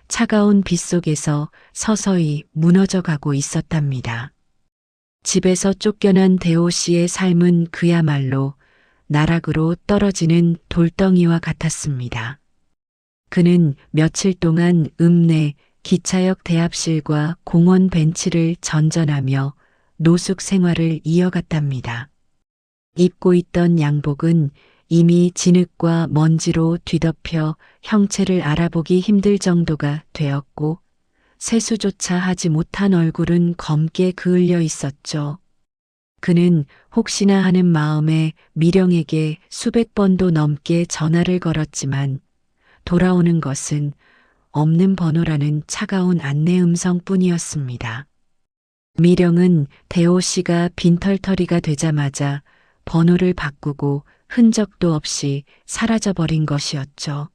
차가운 빛 속에서 서서히 무너져 가고 있었답니다. 집에서 쫓겨난 대호 씨의 삶은 그야말로 나락으로 떨어지는 돌덩이와 같았습니다. 그는 며칠 동안 읍내 기차역 대합실과 공원 벤치를 전전하며 노숙 생활을 이어갔답니다. 입고 있던 양복은 이미 진흙과 먼지로 뒤덮여 형체를 알아보기 힘들 정도가 되었고 세수조차 하지 못한 얼굴은 검게 그을려 있었죠. 그는 혹시나 하는 마음에 미령에게 수백 번도 넘게 전화를 걸었지만 돌아오는 것은 없는 번호라는 차가운 안내 음성뿐이었습니다. 미령은 대호 씨가 빈털터리가 되자마자 번호를 바꾸고 흔적도 없이 사라져버린 것이었죠.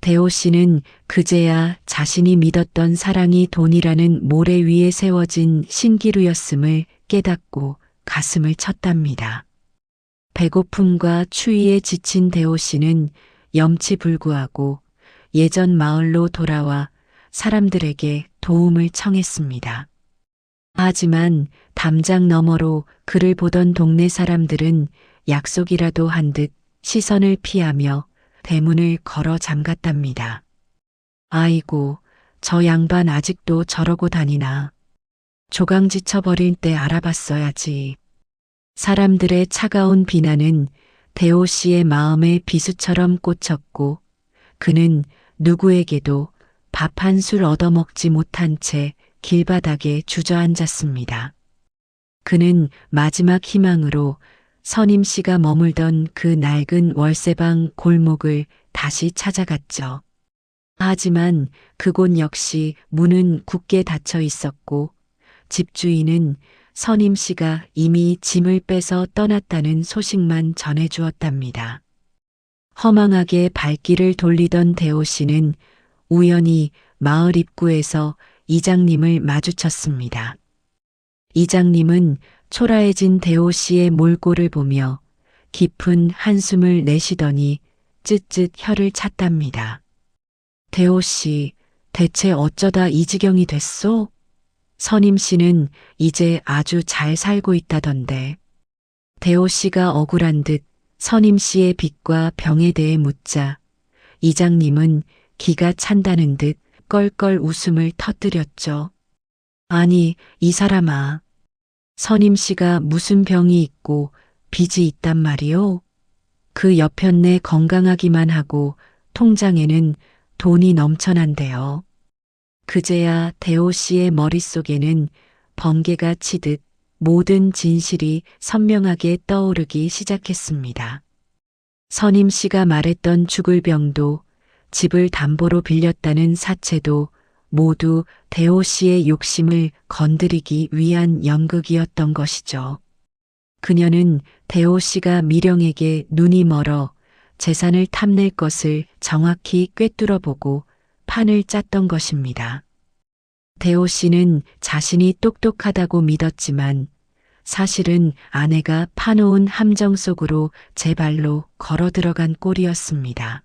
대호 씨는 그제야 자신이 믿었던 사랑이 돈이라는 모래 위에 세워진 신기루였음을 깨닫고 가슴을 쳤답니다. 배고픔과 추위에 지친 대호 씨는 염치불구하고 예전 마을로 돌아와 사람들에게 도움을 청했습니다. 하지만 담장 너머로 그를 보던 동네 사람들은 약속이라도 한 듯 시선을 피하며 대문을 걸어 잠갔답니다. 아이고, 저 양반 아직도 저러고 다니나. 조강 지쳐버릴 때 알아봤어야지. 사람들의 차가운 비난은 대호 씨의 마음에 비수처럼 꽂혔고 그는 누구에게도 밥 한 술 얻어먹지 못한 채 길바닥에 주저앉았습니다. 그는 마지막 희망으로 선임 씨가 머물던 그 낡은 월세방 골목을 다시 찾아갔죠. 하지만 그곳 역시 문은 굳게 닫혀 있었고 집주인은 선임 씨가 이미 짐을 빼서 떠났다는 소식만 전해주었답니다. 허망하게 발길을 돌리던 대호 씨는 우연히 마을 입구에서 이장님을 마주쳤습니다. 이장님은 초라해진 대호 씨의 몰골을 보며 깊은 한숨을 내쉬더니 쯧쯧 혀를 찼답니다. 대호 씨, 대체 어쩌다 이 지경이 됐소? 선임 씨는 이제 아주 잘 살고 있다던데. 대호 씨가 억울한 듯 선임 씨의 빚과 병에 대해 묻자 이장님은 기가 찬다는 듯 껄껄 웃음을 터뜨렸죠. 아니, 이 사람아. 선임 씨가 무슨 병이 있고 빚이 있단 말이오? 그 여편네 건강하기만 하고 통장에는 돈이 넘쳐난대요. 그제야 대호 씨의 머릿속에는 번개가 치듯 모든 진실이 선명하게 떠오르기 시작했습니다. 선임 씨가 말했던 죽을 병도 집을 담보로 빌렸다는 사채도 모두 대호 씨의 욕심을 건드리기 위한 연극이었던 것이죠. 그녀는 대호 씨가 미령에게 눈이 멀어 재산을 탐낼 것을 정확히 꿰뚫어 보고 판을 짰던 것입니다. 대호 씨는 자신이 똑똑하다고 믿었지만 사실은 아내가 파놓은 함정 속으로 제 발로 걸어 들어간 꼴이었습니다.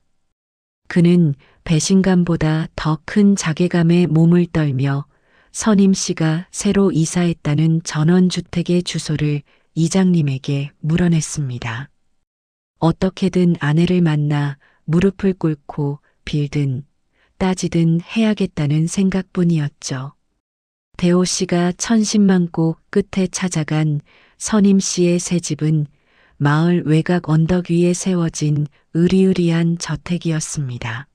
그는 배신감보다 더 큰 자괴감에 몸을 떨며 선임 씨가 새로 이사했다는 전원주택의 주소를 이장님에게 물어냈습니다. 어떻게든 아내를 만나 무릎을 꿇고 빌든 따지든 해야겠다는 생각뿐이었죠. 대호 씨가 천신만고 끝에 찾아간 선임 씨의 새 집은 마을 외곽 언덕 위에 세워진 으리으리한 저택이었습니다.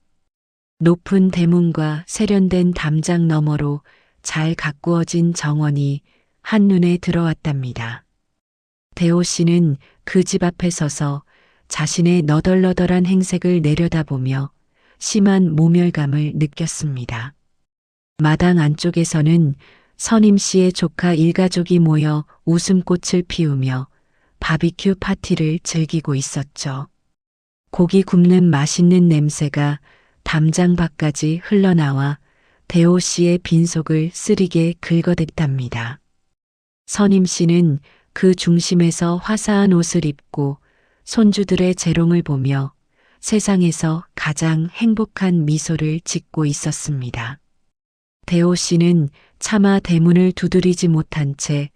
높은 대문과 세련된 담장 너머로 잘 가꾸어진 정원이 한눈에 들어왔답니다. 대호 씨는 그 집 앞에 서서 자신의 너덜너덜한 행색을 내려다보며 심한 모멸감을 느꼈습니다. 마당 안쪽에서는 선임 씨의 조카 일가족이 모여 웃음꽃을 피우며 바비큐 파티를 즐기고 있었죠. 고기 굽는 맛있는 냄새가 담장 밖까지 흘러나와 대호 씨의 빈속을 쓰리게 긁어댔답니다. 선임 씨는 그 중심에서 화사한 옷을 입고 손주들의 재롱을 보며 세상에서 가장 행복한 미소를 짓고 있었습니다. 대호 씨는 차마 대문을 두드리지 못한 채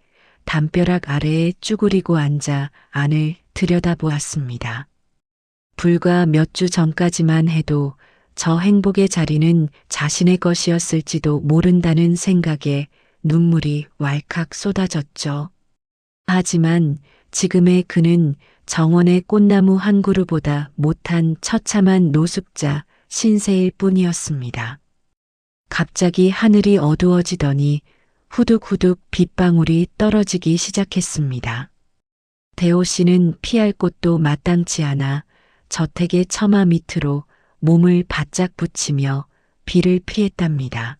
담벼락 아래에 쭈그리고 앉아 안을 들여다보았습니다. 불과 몇 주 전까지만 해도 저 행복의 자리는 자신의 것이었을지도 모른다는 생각에 눈물이 왈칵 쏟아졌죠. 하지만 지금의 그는 정원의 꽃나무 한 그루보다 못한 처참한 노숙자 신세일 뿐이었습니다. 갑자기 하늘이 어두워지더니 후둑후둑 빗방울이 떨어지기 시작했습니다. 대호 씨는 피할 곳도 마땅치 않아 저택의 처마 밑으로 몸을 바짝 붙이며 비를 피했답니다.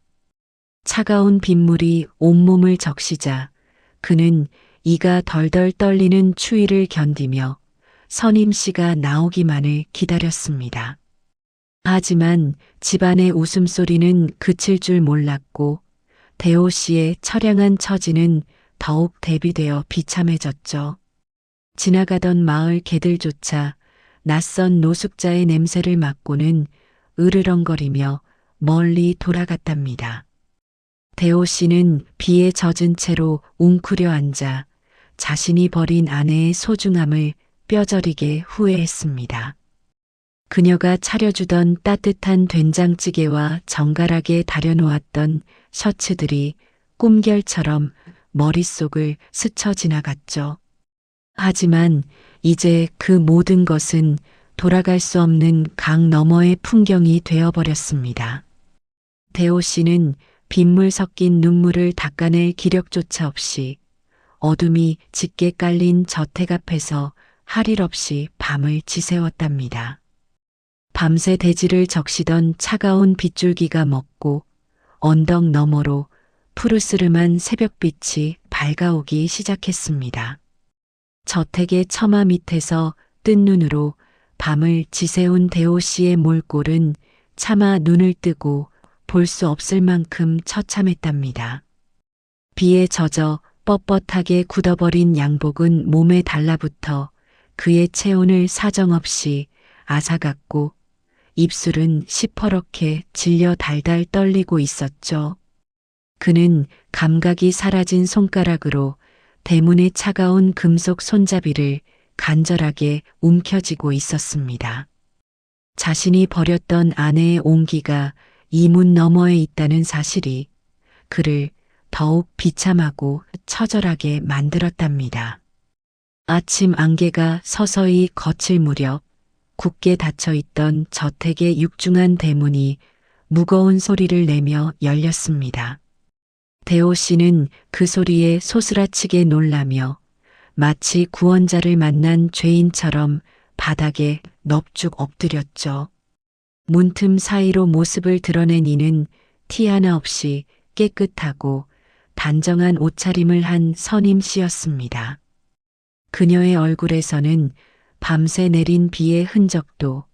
차가운 빗물이 온몸을 적시자 그는 이가 덜덜 떨리는 추위를 견디며 선임 씨가 나오기만을 기다렸습니다. 하지만 집안의 웃음소리는 그칠 줄 몰랐고 대호 씨의 처량한 처지는 더욱 대비되어 비참해졌죠. 지나가던 마을 개들조차 낯선 노숙자의 냄새를 맡고는 으르렁거리며 멀리 돌아갔답니다. 대호 씨는 비에 젖은 채로 웅크려 앉아 자신이 버린 아내의 소중함을 뼈저리게 후회했습니다. 그녀가 차려주던 따뜻한 된장찌개와 정갈하게 다려놓았던 셔츠들이 꿈결처럼 머릿속을 스쳐 지나갔죠. 하지만 이제 그 모든 것은 돌아갈 수 없는 강 너머의 풍경이 되어버렸습니다. 대호 씨는 빗물 섞인 눈물을 닦아낼 기력조차 없이 어둠이 짙게 깔린 저택 앞에서 할 일 없이 밤을 지새웠답니다. 밤새 대지를 적시던 차가운 빗줄기가 멎고 언덕 너머로 푸르스름한 새벽빛이 밝아오기 시작했습니다. 저택의 처마 밑에서 뜬 눈으로 밤을 지새운 대호 씨의 몰골은 차마 눈을 뜨고 볼 수 없을 만큼 처참했답니다. 비에 젖어 뻣뻣하게 굳어버린 양복은 몸에 달라붙어 그의 체온을 사정없이 앗아갔고 입술은 시퍼렇게 질려 달달 떨리고 있었죠. 그는 감각이 사라진 손가락으로 대문의 차가운 금속 손잡이를 간절하게 움켜쥐고 있었습니다. 자신이 버렸던 아내의 온기가 이 문 너머에 있다는 사실이 그를 더욱 비참하고 처절하게 만들었답니다. 아침 안개가 서서히 거칠 무렵 굳게 닫혀있던 저택의 육중한 대문이 무거운 소리를 내며 열렸습니다. 대호 씨는 그 소리에 소스라치게 놀라며 마치 구원자를 만난 죄인처럼 바닥에 넙죽 엎드렸죠. 문틈 사이로 모습을 드러낸 이는 티 하나 없이 깨끗하고 단정한 옷차림을 한 선임 씨였습니다. 그녀의 얼굴에서는 밤새 내린 비의 흔적도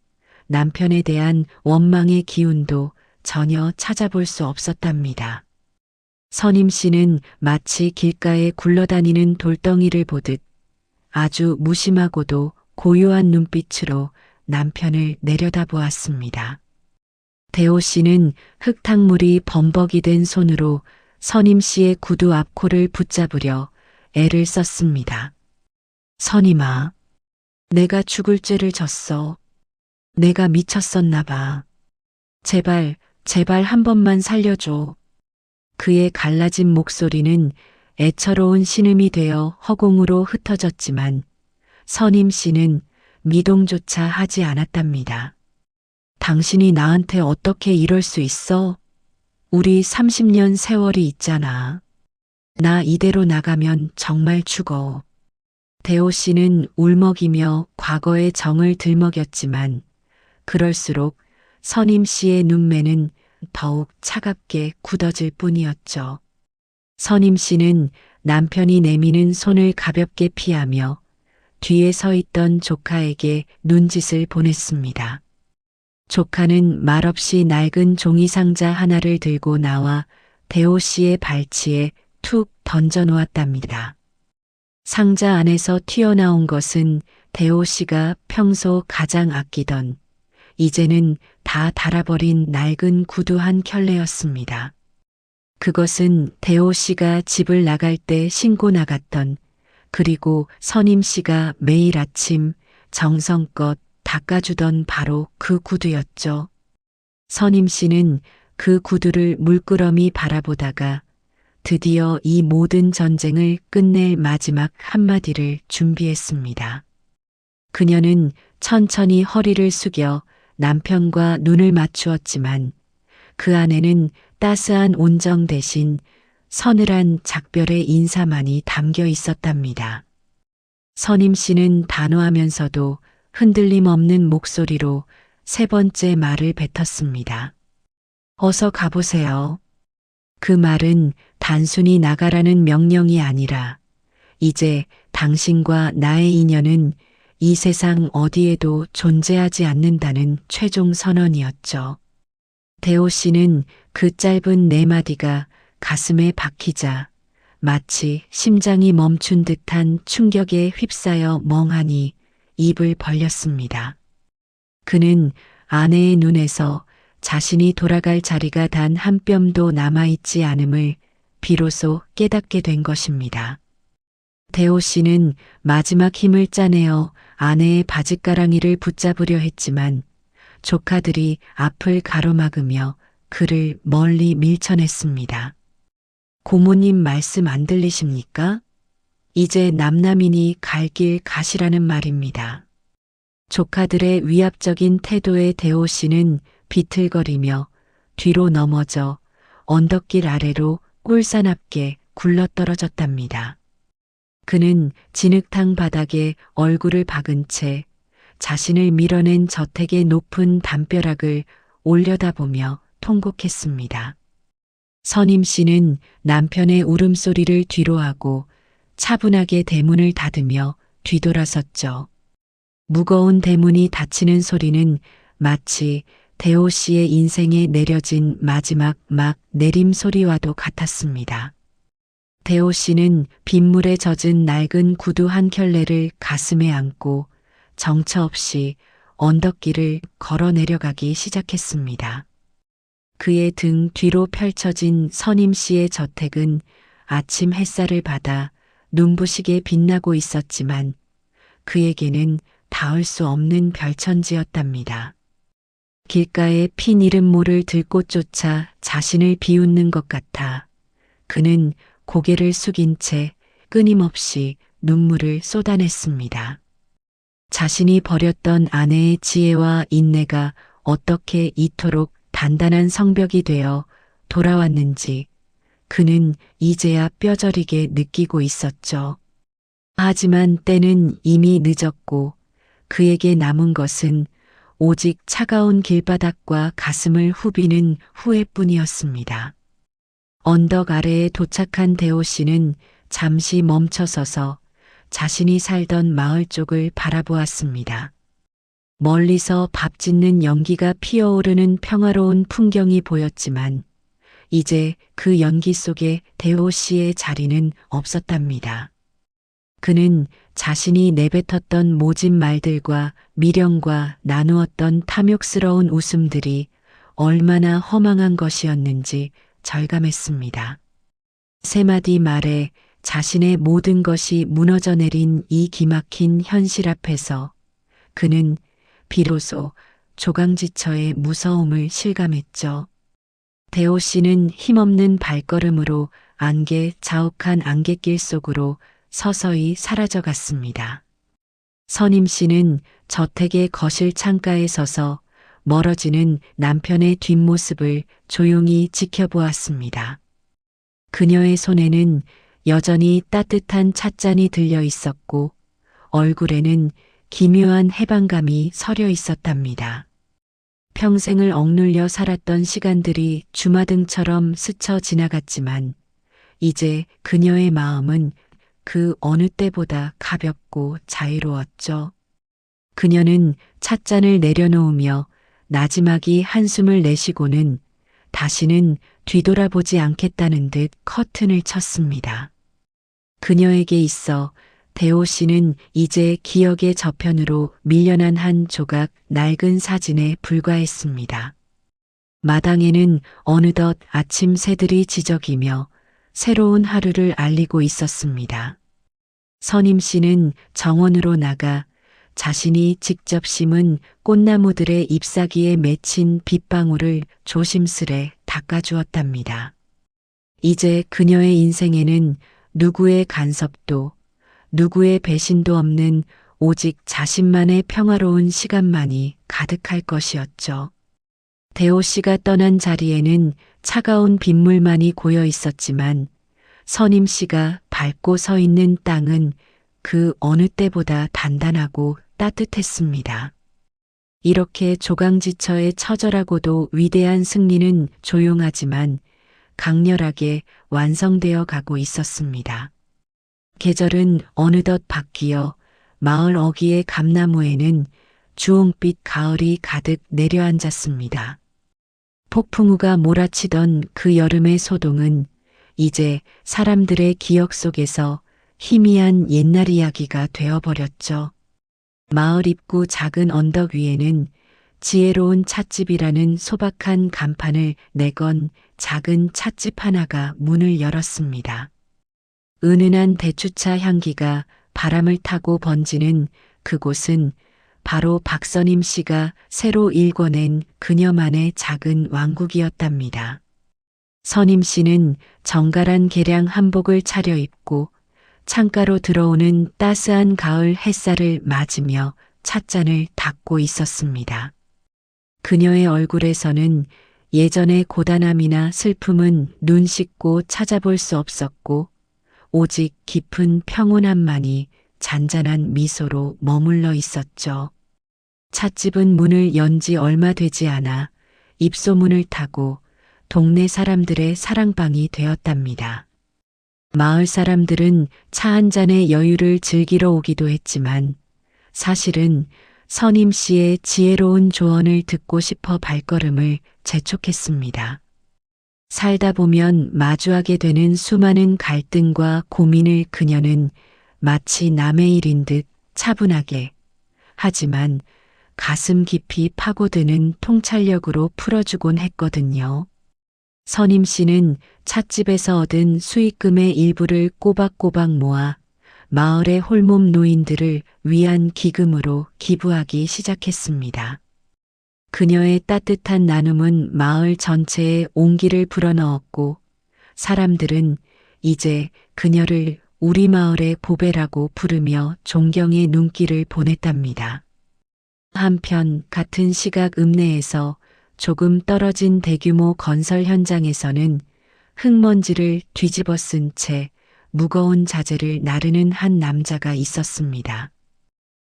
남편에 대한 원망의 기운도 전혀 찾아볼 수 없었답니다. 선임 씨는 마치 길가에 굴러다니는 돌덩이를 보듯 아주 무심하고도 고요한 눈빛으로 남편을 내려다보았습니다. 대호 씨는 흙탕물이 범벅이 된 손으로 선임 씨의 구두 앞코를 붙잡으려 애를 썼습니다. 선임아, 내가 죽을 죄를 졌어. 내가 미쳤었나 봐. 제발, 제발 한 번만 살려줘. 그의 갈라진 목소리는 애처로운 신음이 되어 허공으로 흩어졌지만 선임 씨는 미동조차 하지 않았답니다. 당신이 나한테 어떻게 이럴 수 있어? 우리 30년 세월이 있잖아. 나 이대로 나가면 정말 죽어. 대호 씨는 울먹이며 과거의 정을 들먹였지만 그럴수록 선임 씨의 눈매는 더욱 차갑게 굳어질 뿐이었죠. 선임 씨는 남편이 내미는 손을 가볍게 피하며 뒤에 서 있던 조카에게 눈짓을 보냈습니다. 조카는 말없이 낡은 종이 상자 하나를 들고 나와 대호 씨의 발치에 툭 던져 놓았답니다. 상자 안에서 튀어나온 것은 대호 씨가 평소 가장 아끼던 이제는 다 닳아버린 낡은 구두 한 켤레였습니다. 그것은 대호 씨가 집을 나갈 때 신고 나갔던 그리고 선임 씨가 매일 아침 정성껏 닦아주던 바로 그 구두였죠. 선임 씨는 그 구두를 물끄러미 바라보다가 드디어 이 모든 전쟁을 끝낼 마지막 한마디를 준비했습니다. 그녀는 천천히 허리를 숙여 남편과 눈을 맞추었지만 그 안에는 따스한 온정 대신 서늘한 작별의 인사만이 담겨 있었답니다. 선임 씨는 단호하면서도 흔들림 없는 목소리로 세 번째 말을 뱉었습니다. 어서 가보세요. 그 말은 단순히 나가라는 명령이 아니라 이제 당신과 나의 인연은 이 세상 어디에도 존재하지 않는다는 최종 선언이었죠. 대호 씨는 그 짧은 네 마디가 가슴에 박히자 마치 심장이 멈춘 듯한 충격에 휩싸여 멍하니 입을 벌렸습니다. 그는 아내의 눈에서 자신이 돌아갈 자리가 단 한 뼘도 남아있지 않음을 비로소 깨닫게 된 것입니다. 대호 씨는 마지막 힘을 짜내어 아내의 바짓가랑이를 붙잡으려 했지만 조카들이 앞을 가로막으며 그를 멀리 밀쳐냈습니다. 고모님 말씀 안 들리십니까? 이제 남남이니 갈 길 가시라는 말입니다. 조카들의 위압적인 태도에 대호 씨는 비틀거리며 뒤로 넘어져 언덕길 아래로 꿀사납게 굴러떨어졌답니다. 그는 진흙탕 바닥에 얼굴을 박은 채 자신을 밀어낸 저택의 높은 담벼락을 올려다보며 통곡했습니다. 선임 씨는 남편의 울음소리를 뒤로하고 차분하게 대문을 닫으며 뒤돌아섰죠. 무거운 대문이 닫히는 소리는 마치 대호 씨의 인생에 내려진 마지막 막 내림 소리와도 같았습니다. 대호 씨는 빗물에 젖은 낡은 구두 한 켤레를 가슴에 안고 정처 없이 언덕길을 걸어 내려가기 시작했습니다. 그의 등 뒤로 펼쳐진 선임 씨의 저택은 아침 햇살을 받아 눈부시게 빛나고 있었지만 그에게는 닿을 수 없는 별천지였답니다. 길가에 핀 이름 모를 들꽃조차 자신을 비웃는 것 같아 그는 고개를 숙인 채 끊임없이 눈물을 쏟아냈습니다. 자신이 버렸던 아내의 지혜와 인내가 어떻게 이토록 단단한 성벽이 되어 돌아왔는지 그는 이제야 뼈저리게 느끼고 있었죠. 하지만 때는 이미 늦었고 그에게 남은 것은 오직 차가운 길바닥과 가슴을 후비는 후회뿐이었습니다. 언덕 아래에 도착한 대호 씨는 잠시 멈춰서서 자신이 살던 마을 쪽을 바라보았습니다. 멀리서 밥 짓는 연기가 피어오르는 평화로운 풍경이 보였지만 이제 그 연기 속에 대호 씨의 자리는 없었답니다. 그는 자신이 내뱉었던 모진 말들과 미련과 나누었던 탐욕스러운 웃음들이 얼마나 허망한 것이었는지 절감했습니다. 세 마디 말에 자신의 모든 것이 무너져 내린 이 기막힌 현실 앞에서 그는 비로소 조강지처의 무서움을 실감했죠. 대호 씨는 힘없는 발걸음으로 안개 자욱한 안갯길 속으로 서서히 사라져갔습니다. 선임 씨는 저택의 거실 창가에 서서 멀어지는 남편의 뒷모습을 조용히 지켜보았습니다. 그녀의 손에는 여전히 따뜻한 찻잔이 들려 있었고 얼굴에는 기묘한 해방감이 서려 있었답니다. 평생을 억눌려 살았던 시간들이 주마등처럼 스쳐 지나갔지만 이제 그녀의 마음은 그 어느 때보다 가볍고 자유로웠죠. 그녀는 찻잔을 내려놓으며 나지막이 한숨을 내쉬고는 다시는 뒤돌아보지 않겠다는 듯 커튼을 쳤습니다. 그녀에게 있어 대호 씨는 이제 기억의 저편으로 밀려난 한 조각 낡은 사진에 불과했습니다. 마당에는 어느덧 아침 새들이 지저귀며 새로운 하루를 알리고 있었습니다. 선임 씨는 정원으로 나가 자신이 직접 심은 꽃나무들의 잎사귀에 맺힌 빗방울을 조심스레 닦아주었답니다. 이제 그녀의 인생에는 누구의 간섭도, 누구의 배신도 없는 오직 자신만의 평화로운 시간만이 가득할 것이었죠. 대호 씨가 떠난 자리에는 차가운 빗물만이 고여 있었지만 선임 씨가 밟고 서 있는 땅은 그 어느 때보다 단단하고 따뜻했습니다. 이렇게 조강지처의 처절하고도 위대한 승리는 조용하지만 강렬하게 완성되어 가고 있었습니다. 계절은 어느덧 바뀌어 마을 어귀의 감나무에는 주홍빛 가을이 가득 내려앉았습니다. 폭풍우가 몰아치던 그 여름의 소동은 이제 사람들의 기억 속에서 희미한 옛날 이야기가 되어버렸죠. 마을 입구 작은 언덕 위에는 지혜로운 찻집이라는 소박한 간판을 내건 작은 찻집 하나가 문을 열었습니다. 은은한 대추차 향기가 바람을 타고 번지는 그곳은 바로 박선임 씨가 새로 일궈낸 그녀만의 작은 왕국이었답니다. 선임 씨는 정갈한 개량 한복을 차려입고 창가로 들어오는 따스한 가을 햇살을 맞으며 찻잔을 닦고 있었습니다. 그녀의 얼굴에서는 예전의 고단함이나 슬픔은 눈 씻고 찾아볼 수 없었고 오직 깊은 평온함만이 잔잔한 미소로 머물러 있었죠. 찻집은 문을 연 지 얼마 되지 않아 입소문을 타고 동네 사람들의 사랑방이 되었답니다. 마을 사람들은 차 한 잔의 여유를 즐기러 오기도 했지만 사실은 선임 씨의 지혜로운 조언을 듣고 싶어 발걸음을 재촉했습니다. 살다 보면 마주하게 되는 수많은 갈등과 고민을 그녀는 마치 남의 일인 듯 차분하게 하지만 가슴 깊이 파고드는 통찰력으로 풀어주곤 했거든요. 선임 씨는 찻집에서 얻은 수익금의 일부를 꼬박꼬박 모아 마을의 홀몸 노인들을 위한 기금으로 기부하기 시작했습니다. 그녀의 따뜻한 나눔은 마을 전체에 온기를 불어넣었고 사람들은 이제 그녀를 우리 마을의 보배라고 부르며 존경의 눈길을 보냈답니다. 한편 같은 시각 읍내에서 조금 떨어진 대규모 건설 현장에서는 흙먼지를 뒤집어 쓴 채 무거운 자재를 나르는 한 남자가 있었습니다.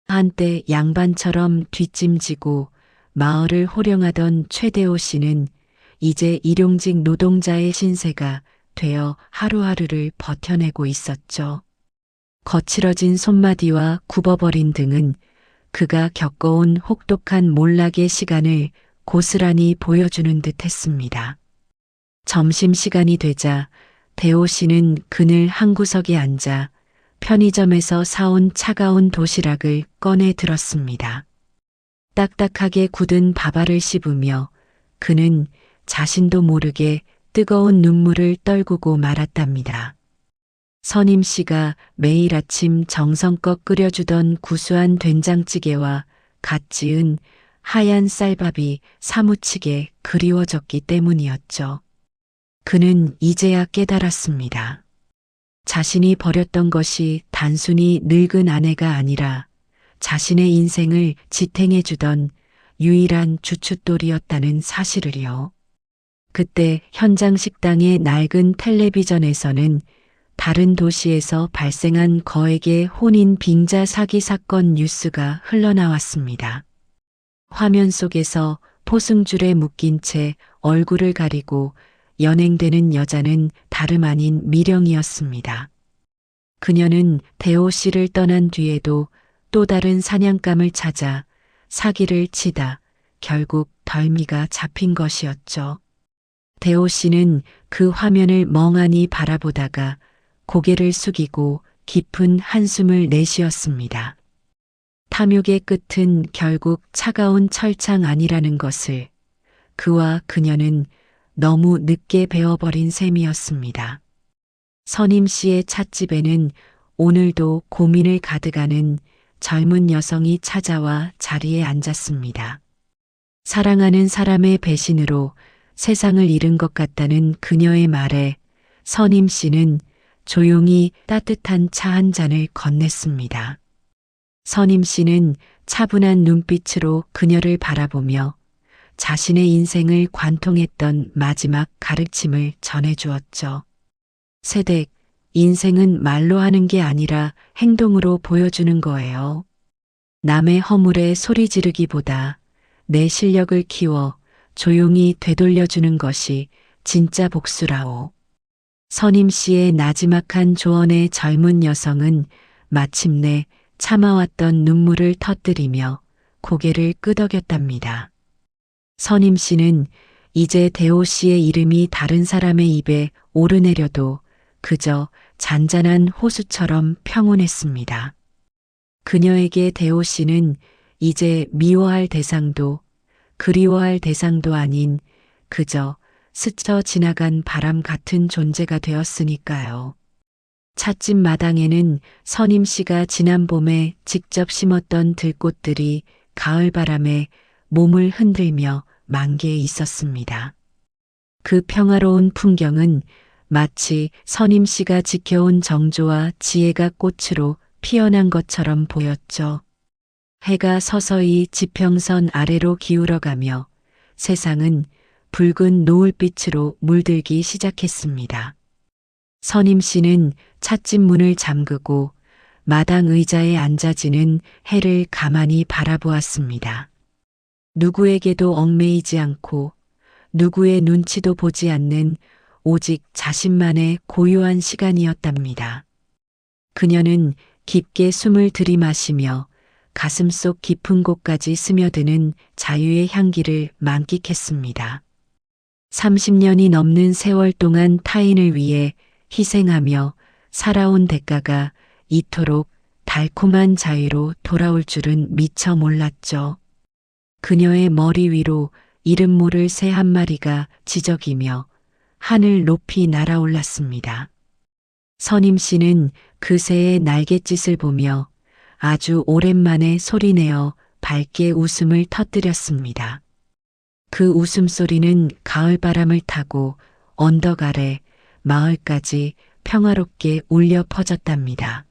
한때 양반처럼 뒷짐지고 마을을 호령하던 최대호 씨는 이제 일용직 노동자의 신세가 되어 하루하루를 버텨내고 있었죠. 거칠어진 손마디와 굽어버린 등은 그가 겪어온 혹독한 몰락의 시간을 고스란히 보여주는 듯 했습니다. 점심시간이 되자 대호 씨는 그늘 한 구석에 앉아 편의점에서 사온 차가운 도시락을 꺼내 들었습니다. 딱딱하게 굳은 밥알을 씹으며 그는 자신도 모르게 뜨거운 눈물을 떨구고 말았답니다. 선임 씨가 매일 아침 정성껏 끓여주던 구수한 된장찌개와 갓 지은 하얀 쌀밥이 사무치게 그리워졌기 때문이었죠. 그는 이제야 깨달았습니다. 자신이 버렸던 것이 단순히 늙은 아내가 아니라 자신의 인생을 지탱해주던 유일한 주춧돌이었다는 사실을요. 그때 현장 식당의 낡은 텔레비전에서는 다른 도시에서 발생한 거액의 혼인 빙자 사기 사건 뉴스가 흘러나왔습니다. 화면 속에서 포승줄에 묶인 채 얼굴을 가리고 연행되는 여자는 다름 아닌 미령이었습니다. 그녀는 대호 씨를 떠난 뒤에도 또 다른 사냥감을 찾아 사기를 치다 결국 덜미가 잡힌 것이었죠. 대호 씨는 그 화면을 멍하니 바라보다가 고개를 숙이고 깊은 한숨을 내쉬었습니다. 탐욕의 끝은 결국 차가운 철창 아니라는 것을 그와 그녀는 너무 늦게 배워버린 셈이었습니다. 선임 씨의 찻집에는 오늘도 고민을 가득하는 젊은 여성이 찾아와 자리에 앉았습니다. 사랑하는 사람의 배신으로 세상을 잃은 것 같다는 그녀의 말에 선임 씨는 조용히 따뜻한 차 한 잔을 건넸습니다. 선임 씨는 차분한 눈빛으로 그녀를 바라보며 자신의 인생을 관통했던 마지막 가르침을 전해주었죠. 세댁, 인생은 말로 하는 게 아니라 행동으로 보여주는 거예요. 남의 허물에 소리 지르기보다 내 실력을 키워 조용히 되돌려주는 것이 진짜 복수라오. 선임 씨의 나지막한 조언에 젊은 여성은 마침내 참아왔던 눈물을 터뜨리며 고개를 끄덕였답니다. 선임 씨는 이제 대호 씨의 이름이 다른 사람의 입에 오르내려도 그저 잔잔한 호수처럼 평온했습니다. 그녀에게 대호 씨는 이제 미워할 대상도 그리워할 대상도 아닌 그저 스쳐 지나간 바람 같은 존재가 되었으니까요. 찻집 마당에는 선임 씨가 지난 봄에 직접 심었던 들꽃들이 가을바람에 몸을 흔들며 만개해 있었습니다. 그 평화로운 풍경은 마치 선임 씨가 지켜온 정조와 지혜가 꽃으로 피어난 것처럼 보였죠. 해가 서서히 지평선 아래로 기울어가며 세상은 붉은 노을빛으로 물들기 시작했습니다. 선임 씨는 찻집 문을 잠그고 마당 의자에 앉아지는 해를 가만히 바라보았습니다. 누구에게도 얽매이지 않고 누구의 눈치도 보지 않는 오직 자신만의 고요한 시간이었답니다. 그녀는 깊게 숨을 들이마시며 가슴속 깊은 곳까지 스며드는 자유의 향기를 만끽했습니다. 30년이 넘는 세월 동안 타인을 위해 희생하며 살아온 대가가 이토록 달콤한 자유로 돌아올 줄은 미처 몰랐죠. 그녀의 머리 위로 이름 모를 새 한 마리가 지저귀며 하늘 높이 날아올랐습니다. 선임 씨는 그 새의 날갯짓을 보며 아주 오랜만에 소리내어 밝게 웃음을 터뜨렸습니다. 그 웃음소리는 가을바람을 타고 언덕 아래 마을까지 평화롭게 울려 퍼졌답니다.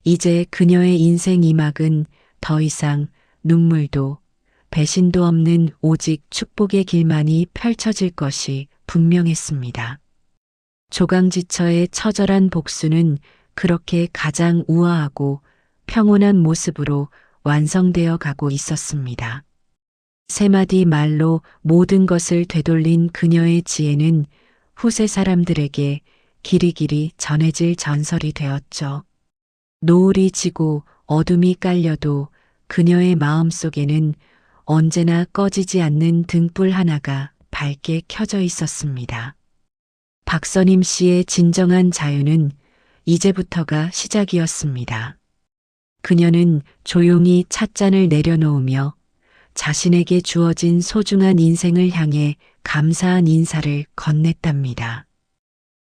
이제 그녀의 인생 이막은 더 이상 눈물도 배신도 없는 오직 축복의 길만이 펼쳐질 것이 분명했습니다. 조강지처의 처절한 복수는 그렇게 가장 우아하고 평온한 모습으로 완성되어 가고 있었습니다. 세 마디 말로 모든 것을 되돌린 그녀의 지혜는 후세 사람들에게 길이길이 전해질 전설이 되었죠. 노을이 지고 어둠이 깔려도 그녀의 마음속에는 언제나 꺼지지 않는 등불 하나가 밝게 켜져 있었습니다. 박선임 씨의 진정한 자유는 이제부터가 시작이었습니다. 그녀는 조용히 찻잔을 내려놓으며 자신에게 주어진 소중한 인생을 향해 감사한 인사를 건넸답니다.